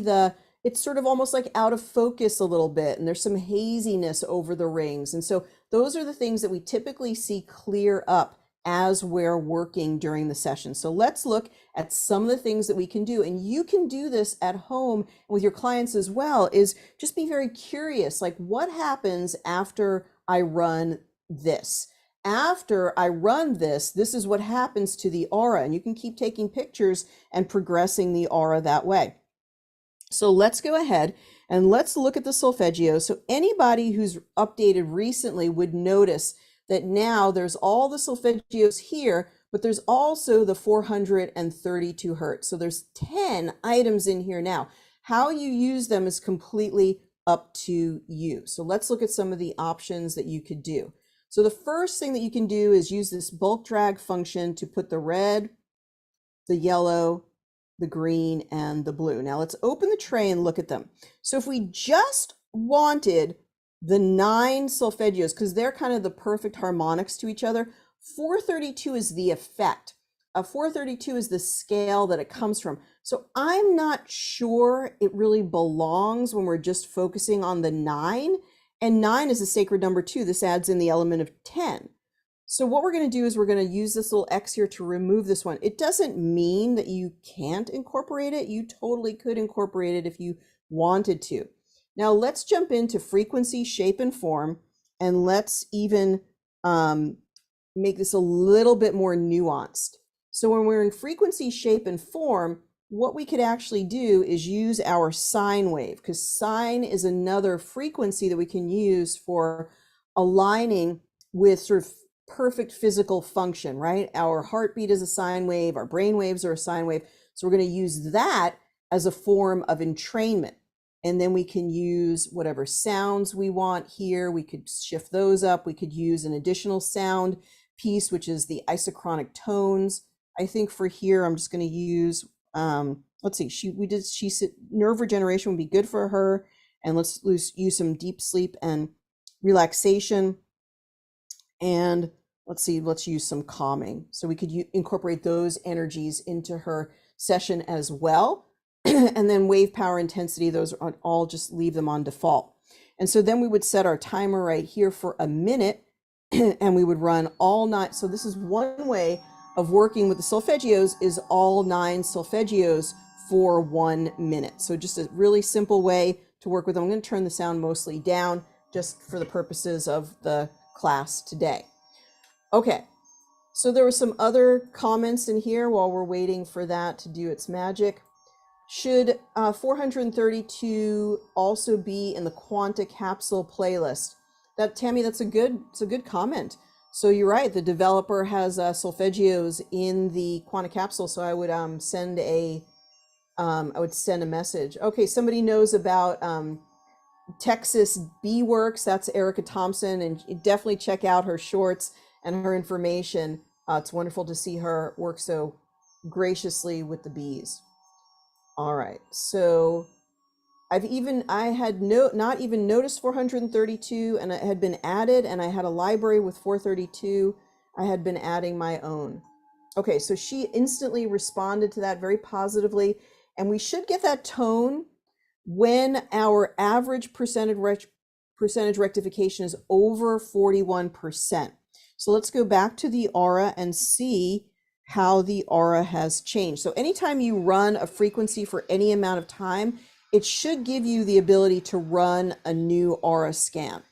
Speaker 1: it's sort of almost like out of focus a little bit, and there's some haziness over the rings. And so those are the things that we typically see clear up as we're working during the session. So let's look at some of the things that we can do. And you can do this at home with your clients as well, is just be very curious, like what happens after I run this? After I run this, this is what happens to the aura. And you can keep taking pictures and progressing the aura that way. So let's go ahead and let's look at the solfeggio. So anybody who's updated recently would notice that now there's all the solfeggios here, but there's also the 432 hertz. So there's 10 items in here now. How you use them is completely up to you. So let's look at some of the options that you could do. So the first thing that you can do is use this bulk drag function to put the red, the yellow, the green, and the blue. Now let's open the tray and look at them. So if we just wanted the 9 solfeggios, because they're kind of the perfect harmonics to each other, 432 is the effect. 432 is the scale that it comes from. So I'm not sure it really belongs when we're just focusing on the 9. And 9 is a sacred number too. This adds in the element of 10. So what we're going to do is we're going to use this little X here to remove this one. It doesn't mean that you can't incorporate it. You totally could incorporate it if you wanted to. Now let's jump into frequency, shape, and form, and let's even make this a little bit more nuanced. So when we're in frequency, shape, and form, what we could actually do is use our sine wave, because sine is another frequency that we can use for aligning with sort of perfect physical function, right? Our heartbeat is a sine wave, our brain waves are a sine wave. So we're going to use that as a form of entrainment. And then we can use whatever sounds we want here. We could shift those up. We could use an additional sound piece, which is the isochronic tones. I think for here, I'm just going to use Let's see, she said nerve regeneration would be good for her. And let's use some deep sleep and relaxation. And let's see, let's use some calming. So we could incorporate those energies into her session as well. And then wave power intensity, those are all, just leave them on default. And so then we would set our timer right here for a minute and we would run all 9. So this is one way of working with the solfeggios, is all 9 solfeggios for 1 minute. So just a really simple way to work with them. I'm going to turn the sound mostly down just for the purposes of the class today. Okay, so there were some other comments in here while we're waiting for that to do its magic. Should 432 also be in the Quanta Capsule playlist? That, Tammy, it's a good comment. So you're right, the developer has solfeggios in the Quanta Capsule, so I would send a message. Okay, somebody knows about Texas Bee Works. That's Erica Thompson, and you definitely check out her shorts and her information. It's wonderful to see her work so graciously with the bees. All right, so I had not even noticed 432, and it had been added, and I had a library with 432. I had been adding my own. Okay, so she instantly responded to that very positively, and we should get that tone when our average percentage rectification is over 41%. So let's go back to the aura and see how the aura has changed. So anytime you run a frequency for any amount of time, it should give you the ability to run a new aura scan.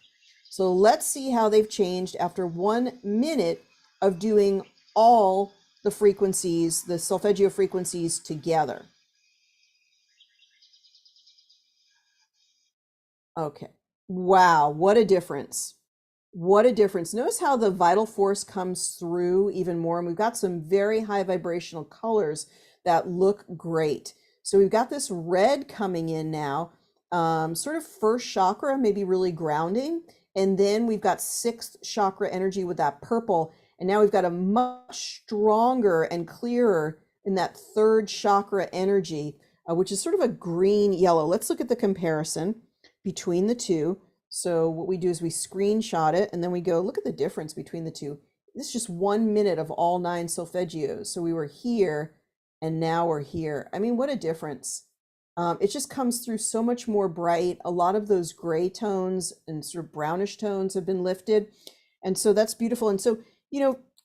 Speaker 1: So let's see how they've changed after 1 minute of doing all the frequencies, the solfeggio frequencies together. Okay. Wow, what a difference. What a difference. Notice how the vital force comes through even more. And we've got some very high vibrational colors that look great. So we've got this red coming in now, sort of first chakra, maybe really grounding. And then we've got 6th chakra energy with that purple. And now we've got a much stronger and clearer in that 3rd chakra energy, which is sort of a green yellow. Let's look at the comparison between the two. So what we do is we screenshot it and then we go, look at the difference between the two. This is just 1 minute of all 9 solfeggios. So we were here and now we're here. I mean, what a difference. It just comes through so much more bright. A lot of those gray tones and sort of brownish tones have been lifted. And so that's beautiful. And so,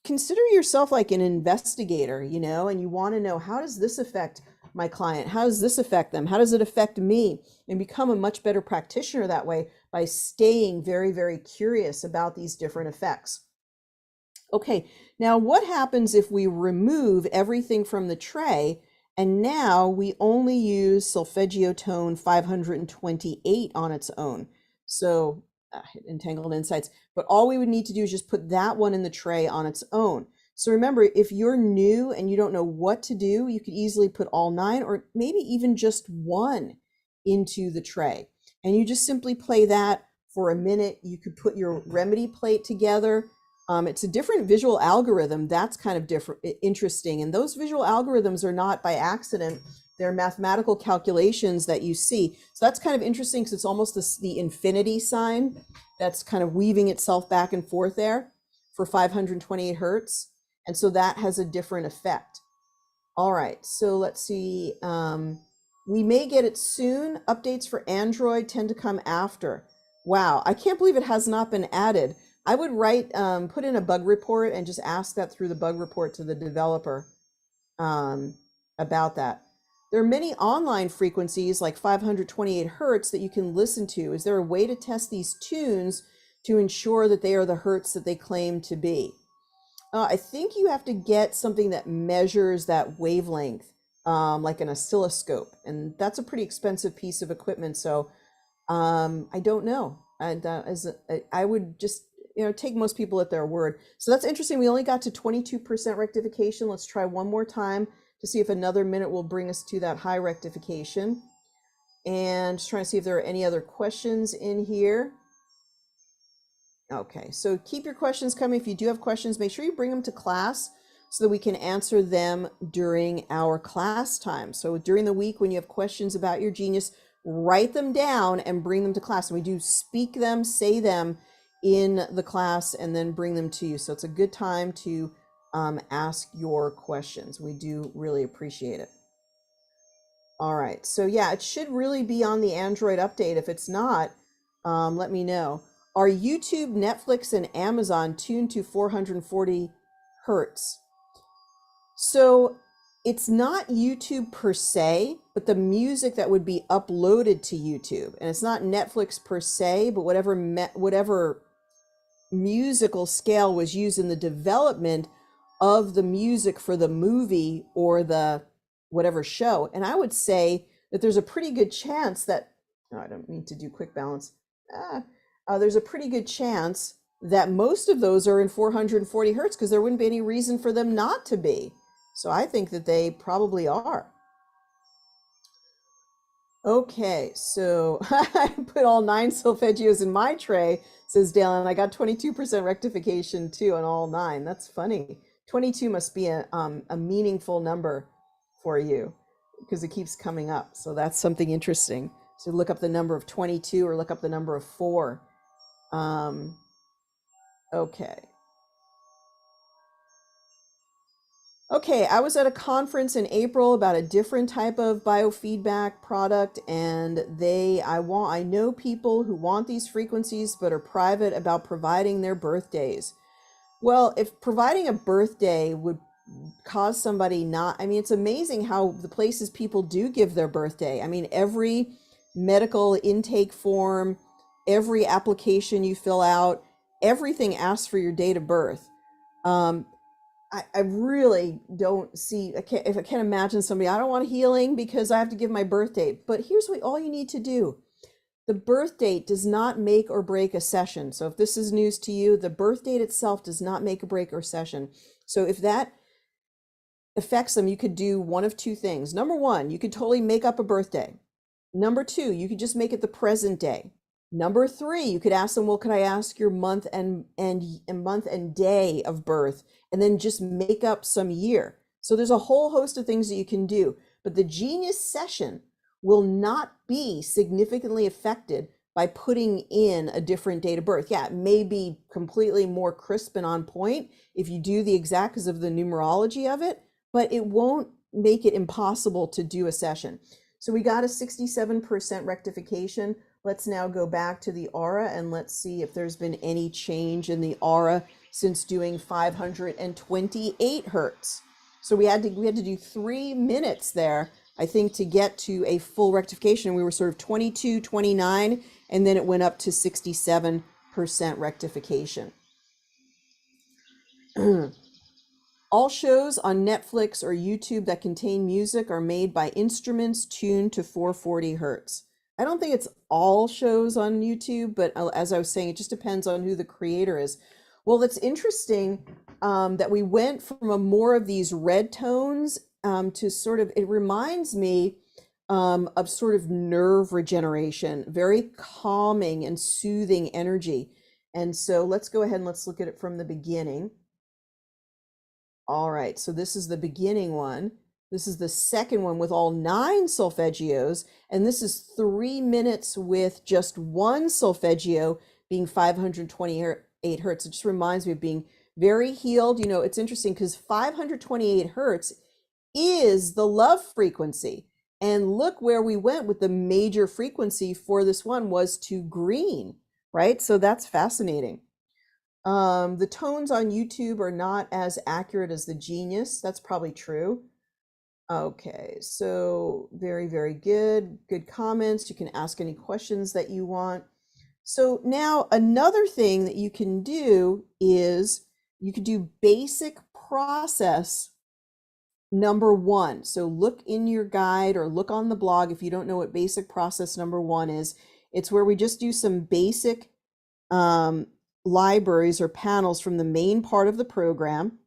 Speaker 1: consider yourself like an investigator, and you want to know, how does this affect my client? How does this affect them? How does it affect me? And become a much better practitioner that way by staying very, very curious about these different effects. Okay, now what happens if we remove everything from the tray and now we only use solfeggio tone 528 on its own? So entangled insights, but all we would need to do is just put that one in the tray on its own. So remember, if you're new and you don't know what to do, you could easily put all 9 or maybe even just 1 into the tray. And you just simply play that for a minute. You could put your remedy plate together. It's a different visual algorithm. That's kind of interesting. And those visual algorithms are not by accident. They're mathematical calculations that you see. So that's kind of interesting because it's almost the infinity sign that's kind of weaving itself back and forth there for 528 hertz. And so that has a different effect. All right, so let's see. We may get it soon. Updates for Android tend to come after. Wow, I can't believe it has not been added. I would put in a bug report and just ask that through the bug report to the developer about that. There are many online frequencies like 528 hertz that you can listen to. Is there a way to test these tunes to ensure that they are the hertz that they claim to be? I think you have to get something that measures that wavelength, like an oscilloscope, and that's a pretty expensive piece of equipment. So I don't know. I would just take most people at their word. So that's interesting. We only got to 22% rectification. Let's try one more time to see if another minute will bring us to that high rectification. And just trying to see if there are any other questions in here. Okay, so keep your questions coming. If you do have questions, make sure you bring them to class so that we can answer them during our class time. So during the week, when you have questions about your genius, write them down and bring them to class. And we do speak them, say them in the class, and then bring them to you. So it's a good time to ask your questions. We do really appreciate it. All right, so yeah, it should really be on the Android update. If it's not, let me know. Are YouTube, Netflix, and Amazon tuned to 440 hertz? So it's not YouTube per se, but the music that would be uploaded to YouTube. And it's not Netflix per se, but whatever musical scale was used in the development of the music for the movie or the whatever show. And I would say that there's a pretty good chance that, oh, I don't mean to do quick balance. There's a pretty good chance that most of those are in 440 hertz, because there wouldn't be any reason for them not to be. So I think that they probably are. Okay, so I put all 9 solfeggios in my tray, says Dale, and I got 22% rectification too on all 9. That's funny. 22 must be a meaningful number for you, because it keeps coming up. So that's something interesting. So look up the number of 22 or look up the number of 4. Okay. Okay, I was at a conference in April about a different type of biofeedback product, and I know people who want these frequencies but are private about providing their birthdays. Well, if providing a birthday would cause somebody not, I mean, it's amazing how the places people do give their birthday. I mean, every medical intake form, every application you fill out, everything asks for your date of birth. I really don't see, if I can't imagine somebody, I don't want healing because I have to give my birth date. But here's what all you need to do. The birth date does not make or break a session. So if this is news to you, the birth date itself does not make or break a session. So if that affects them, you could do one of 2 things. Number 1, you could totally make up a birthday. Number 2, you could just make it the present day. Number 3, you could ask them, well, could I ask your month and month and day of birth, and then just make up some year. So there's a whole host of things that you can do, but the genius session will not be significantly affected by putting in a different date of birth. Yeah, it may be completely more crisp and on point if you do the exact because of the numerology of it, but it won't make it impossible to do a session. So we got a 67% rectification. Let's now go back to the aura and let's see if there's been any change in the aura since doing 528 hertz. So we had to do 3 minutes there, I think, to get to a full rectification. We were sort of 22, 29, and then it went up to 67% rectification. All shows on Netflix or YouTube that contain music are made by instruments tuned to 440 hertz. I don't think it's all shows on YouTube, but as I was saying, it just depends on who the creator is. Well, it's interesting that we went from more of these red tones to sort of, it reminds me of sort of nerve regeneration, very calming and soothing energy. And so let's go ahead and let's look at it from the beginning. All right, so this is the beginning one. This is the second one with all 9 solfeggios, and this is 3 minutes with just 1 solfeggio being 528 hertz. It just reminds me of being very healed. You know, it's interesting because 528 hertz is the love frequency. And look where we went with the major frequency for this one was to green, right? So that's fascinating. The tones on YouTube are not as accurate as the Genius. That's probably true. Okay, so very, very good. Good comments. You can ask any questions that you want. So now another thing that you can do is you could do basic process number 1. So look in your guide or look on the blog if you don't know what basic process number 1 is. It's where we just do some basic libraries or panels from the main part of the program.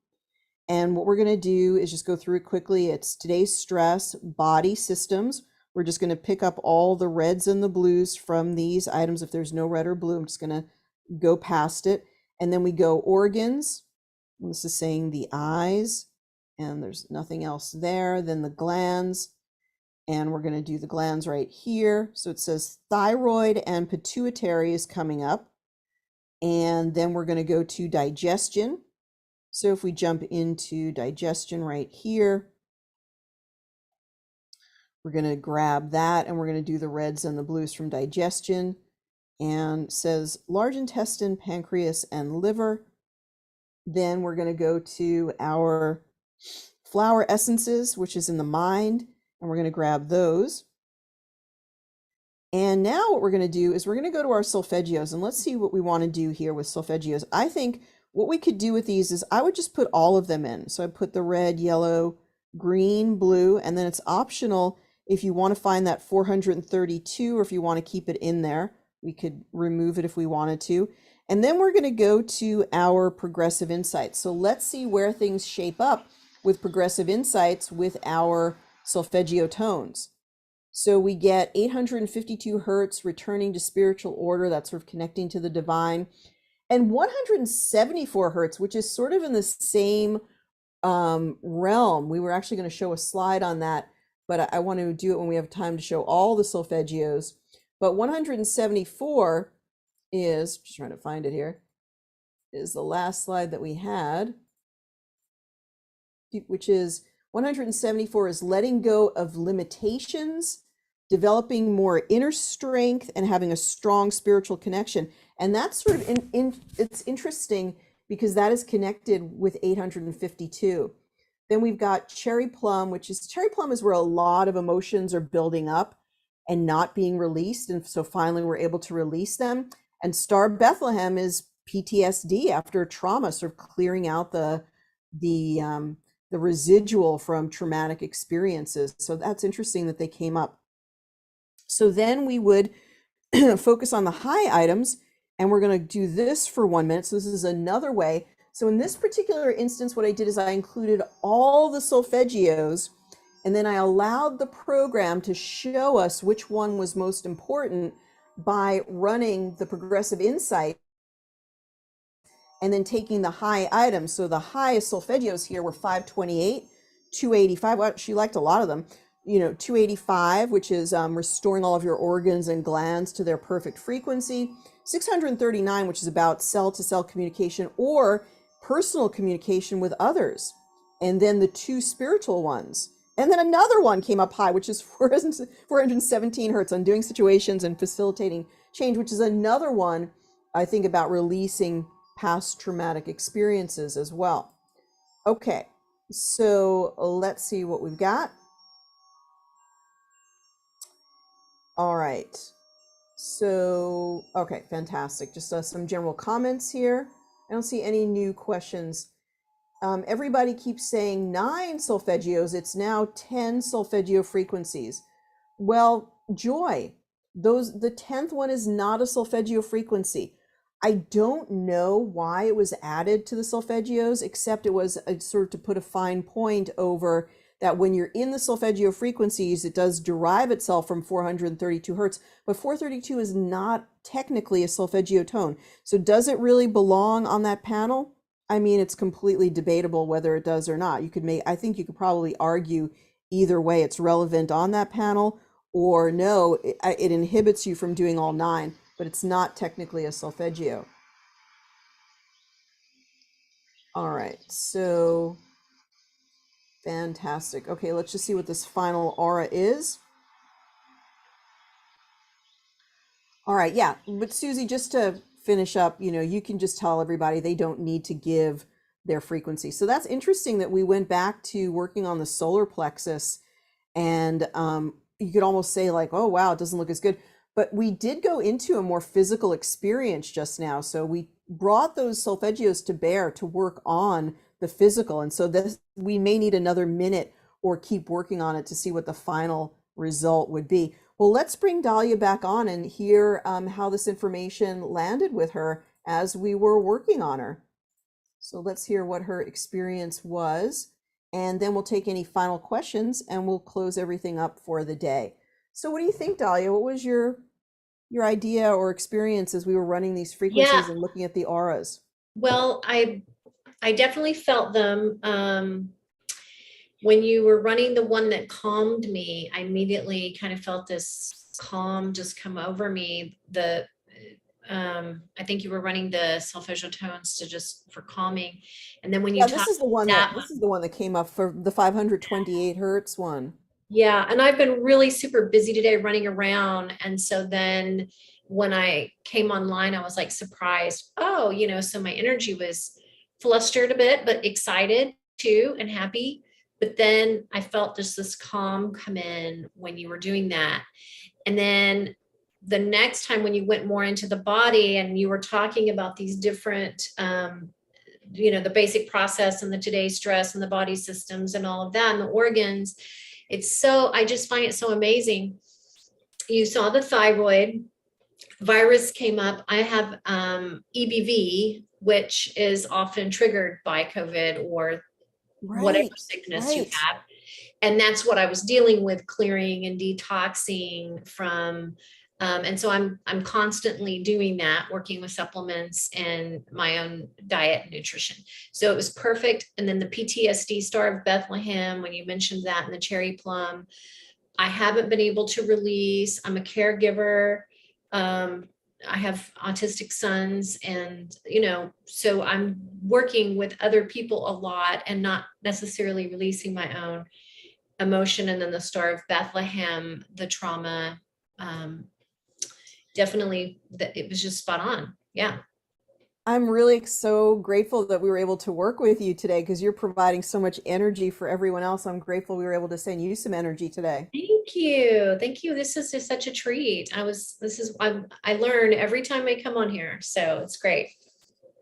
Speaker 1: And what we're going to do is just go through it quickly. It's today's stress, body systems. We're just going to pick up all the reds and the blues from these items. If there's no red or blue, I'm just going to go past it. And then we go organs. This is saying the eyes, and there's nothing else there. Then the glands, and we're going to do the glands right here. So it says thyroid and pituitary is coming up. And then we're going to go to digestion. So if we jump into digestion right here, we're going to grab that and we're going to do the reds and the blues from digestion. And it says large intestine, pancreas, and liver. Then we're going to go to our flower essences, which is in the mind, and we're going to grab those. And now what we're going to do is we're going to go to our solfeggios, and let's see what we want to do here with solfeggios. I think what we could do with these is I would just put all of them in. So I put the red, yellow, green, blue, and then it's optional if you want to find that 432 or if you want to keep it in there. We could remove it if we wanted to. And then we're going to go to our progressive insights. So let's see where things shape up with progressive insights with our solfeggio tones. So we get 852 hertz, returning to spiritual order, that's sort of connecting to the divine, and 174 hertz, which is sort of in the same realm. We were actually going to show a slide on that, but I want to do it when we have time to show all the solfeggios. But 174 is, just trying to find it here, is the last slide that we had, which is 174 is letting go of limitations, developing more inner strength, and having a strong spiritual connection. And that's sort of it's interesting because that is connected with 852. Then we've got cherry plum, which is cherry plum is where a lot of emotions are building up and not being released. And so finally we're able to release them. And star Bethlehem is PTSD after trauma, sort of clearing out the residual from traumatic experiences. So that's interesting that they came up. So then we would focus on the high items, and we're going to do this for 1 minute. So this is another way. So in this particular instance, what I did is I included all the solfeggios, and then I allowed the program to show us which one was most important by running the progressive insight and then taking the high items. So the highest solfeggios here were 528, 285. Well, she liked a lot of them. 285, which is restoring all of your organs and glands to their perfect frequency. 639, which is about cell-to-cell communication or personal communication with others. And then the two spiritual ones. And then another one came up high, which is 417 hertz, undoing situations and facilitating change, which is another one, I think, about releasing past traumatic experiences as well. Okay, so let's see what we've got. All right, so, okay, fantastic. Just some general comments here. I don't see any new questions. Everybody keeps saying 9 solfeggios. It's now 10 solfeggio frequencies. Well, Joy, the 10th one is not a solfeggio frequency. I don't know why it was added to the solfeggios, except it was sort of to put a fine point over that when you're in the solfeggio frequencies, it does derive itself from 432 hertz, but 432 is not technically a solfeggio tone. So does it really belong on that panel? I mean, it's completely debatable whether it does or not. I think you could probably argue either way. It's relevant on that panel, or no, it inhibits you from doing all 9, but it's not technically a solfeggio. All right, so fantastic. Okay, let's just see what this final aura is. All right, yeah, but Susie, just to finish up, you can just tell everybody they don't need to give their frequency. So that's interesting that we went back to working on the solar plexus, and you could almost say like, oh, wow, it doesn't look as good. But we did go into a more physical experience just now. So we brought those solfeggios to bear to work on the physical. And so we may need another minute or keep working on it to see what the final result would be. Well, let's bring Dahlia back on and hear how this information landed with her as we were working on her. So let's hear what her experience was, and then we'll take any final questions and we'll close everything up for the day. So what do you think, Dahlia? What was your idea or experience as we were running these frequencies and looking at the auras?
Speaker 2: Well, I definitely felt them. when you were running the one that calmed me, I immediately kind of felt this calm just come over me. I think you were running the solfeggio tones to just for calming. And then when you
Speaker 1: Yeah, this
Speaker 2: talk
Speaker 1: is the one
Speaker 2: that,
Speaker 1: that came up for the 528 hertz one.
Speaker 2: yeah, and I've been really super busy today running around. And so then when I came online, I was like surprised. Oh, so my energy was flustered a bit, but excited too and happy. But then I felt just this calm come in when you were doing that. And then the next time when you went more into the body and you were talking about these different, the basic process and the today's stress and the body systems and all of that and the organs, I just find it so amazing. You saw the thyroid virus came up. I have EBV, which is often triggered by COVID or whatever
Speaker 1: Right,
Speaker 2: sickness you
Speaker 1: right.
Speaker 2: have. And that's what I was dealing with, clearing and detoxing from. And so I'm constantly doing that, working with supplements and my own diet and nutrition. So it was perfect. And then the PTSD Star of Bethlehem, when you mentioned that, and the cherry plum, I haven't been able to release. I'm a caregiver. I have autistic sons, and so I'm working with other people a lot and not necessarily releasing my own emotion. And then the Star of Bethlehem, the trauma, definitely that it was just spot on. Yeah.
Speaker 1: I'm really so grateful that we were able to work with you today because you're providing so much energy for everyone else. I'm grateful we were able to send you some energy today.
Speaker 2: Thank you. Thank you. This is just such a treat. I learn every time I come on here. So it's great.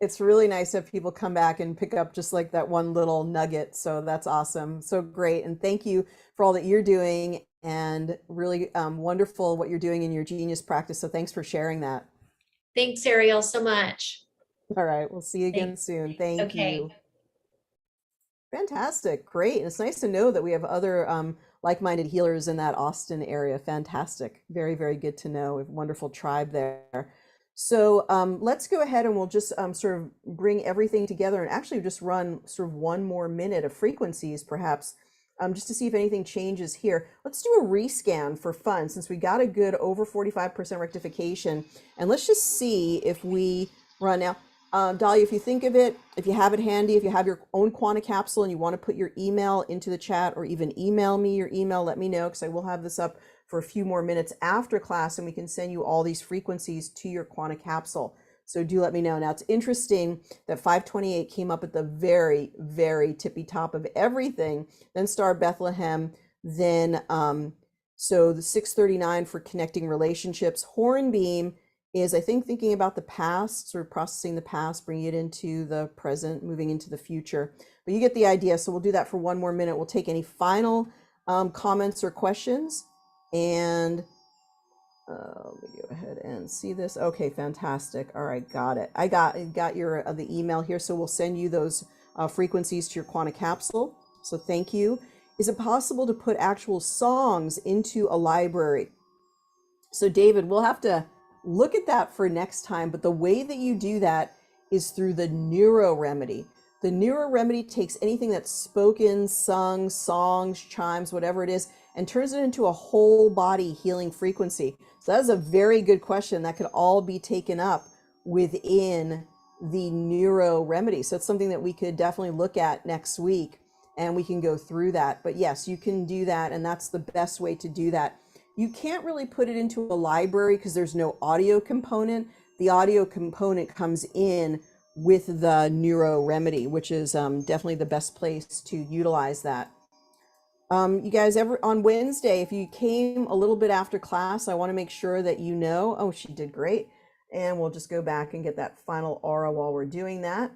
Speaker 1: It's really nice to have people come back and pick up just like that one little nugget. So that's awesome. So great. And thank you for all that you're doing and really wonderful what you're doing in your genius practice. So thanks for sharing that.
Speaker 2: Thanks, Ariel, so much.
Speaker 1: All right. We'll see you again
Speaker 2: Thanks.
Speaker 1: soon. Thank
Speaker 2: Okay.
Speaker 1: you. Fantastic. Great. And it's nice to know that we have other like-minded healers in that Austin area. Fantastic. Very, very good to know. We have a wonderful tribe there. So let's go ahead and we'll just sort of bring everything together and actually just run sort of one more minute of frequencies, perhaps, just to see if anything changes here. Let's do a rescan for fun since we got a good over 45% rectification. And let's just see if we run now. Dahlia, if you think of it, if you have it handy, if you have your own quanta capsule and you want to put your email into the chat or even email me your email, let me know because I will have this up for a few more minutes after class and we can send you all these frequencies to your quanta capsule. So do let me know. Now it's interesting that 528 came up at the very, very tippy top of everything, then Star Bethlehem, then so the 639 for connecting relationships, Hornbeam is I think thinking about the past, sort of processing the past, bringing it into the present, moving into the future. But you get the idea. So we'll do that for one more minute. We'll take any final comments or questions. And let me go ahead and see this. Okay, fantastic. All right, got it. I got your the email here. So we'll send you those frequencies to your quanta capsule. So thank you. Is it possible to put actual songs into a library? So David, we'll have to look at that for next time, but the way that you do that is through the neuro remedy. The neuro remedy takes anything that's spoken, sung, songs, chimes, whatever it is, and turns it into a whole body healing frequency. So that is a very good question that could all be taken up within the neuro remedy. So it's something that we could definitely look at next week and we can go through that. But yes, you can do that, and that's the best way to do that. You can't really put it into a library because there's no audio component. The audio component comes in with the neuro remedy, which is definitely the best place to utilize that. You guys ever on Wednesday, if you came a little bit after class, I want to make sure that you know, oh, she did great. And we'll just go back and get that final aura while we're doing that.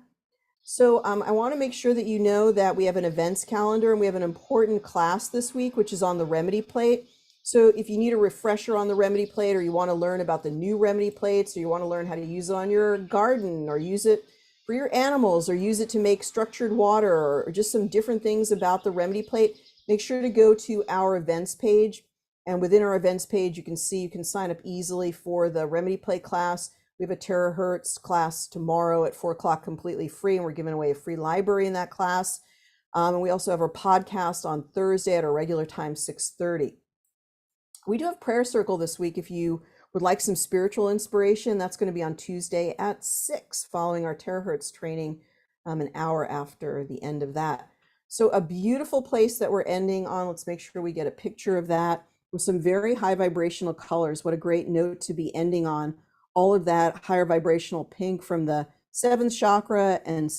Speaker 1: So I want to make sure that you know that we have an events calendar and we have an important class this week, which is on the remedy plate. So if you need a refresher on the remedy plate, or you want to learn about the new remedy plates, or you want to learn how to use it on your garden, or use it for your animals, or use it to make structured water, or just some different things about the remedy plate, make sure to go to our events page. And within our events page, you can see you can sign up easily for the remedy plate class. We have a terahertz class tomorrow at 4 o'clock completely free, and we're giving away a free library in that class. And we also have our podcast on Thursday at our regular time, 6:30. We do have prayer circle this week. If you would like some spiritual inspiration, that's going to be on Tuesday at 6, following our terahertz training, an hour after the end of that. So a beautiful place that we're ending on. Let's make sure we get a picture of that with some very high vibrational colors. What a great note to be ending on. All of that higher vibrational pink from the 7th chakra and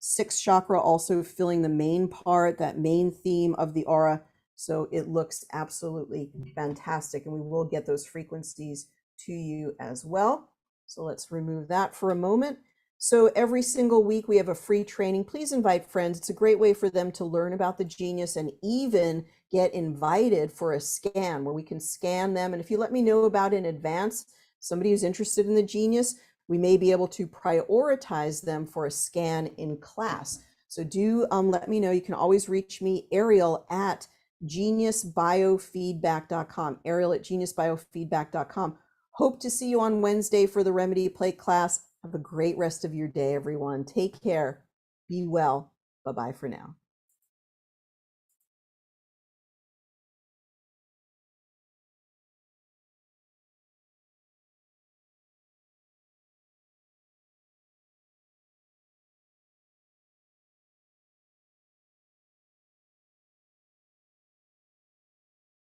Speaker 1: 6th chakra also filling the main part, that main theme of the aura. So it looks absolutely fantastic, and we will get those frequencies to you as well. So let's remove that for a moment. So every single week we have a free training. Please invite friends. It's a great way for them to learn about the genius and even get invited for a scan where we can scan them. And if you let me know about it in advance, somebody who's interested in the genius, we may be able to prioritize them for a scan in class. So do let me know. You can always reach me, Ariel, at geniusbiofeedback.com, Ariel at geniusbiofeedback.com. Hope to see you on Wednesday for the Remedy Plate class. Have a great rest of your day, everyone. Take care. Be well. Bye-bye for now.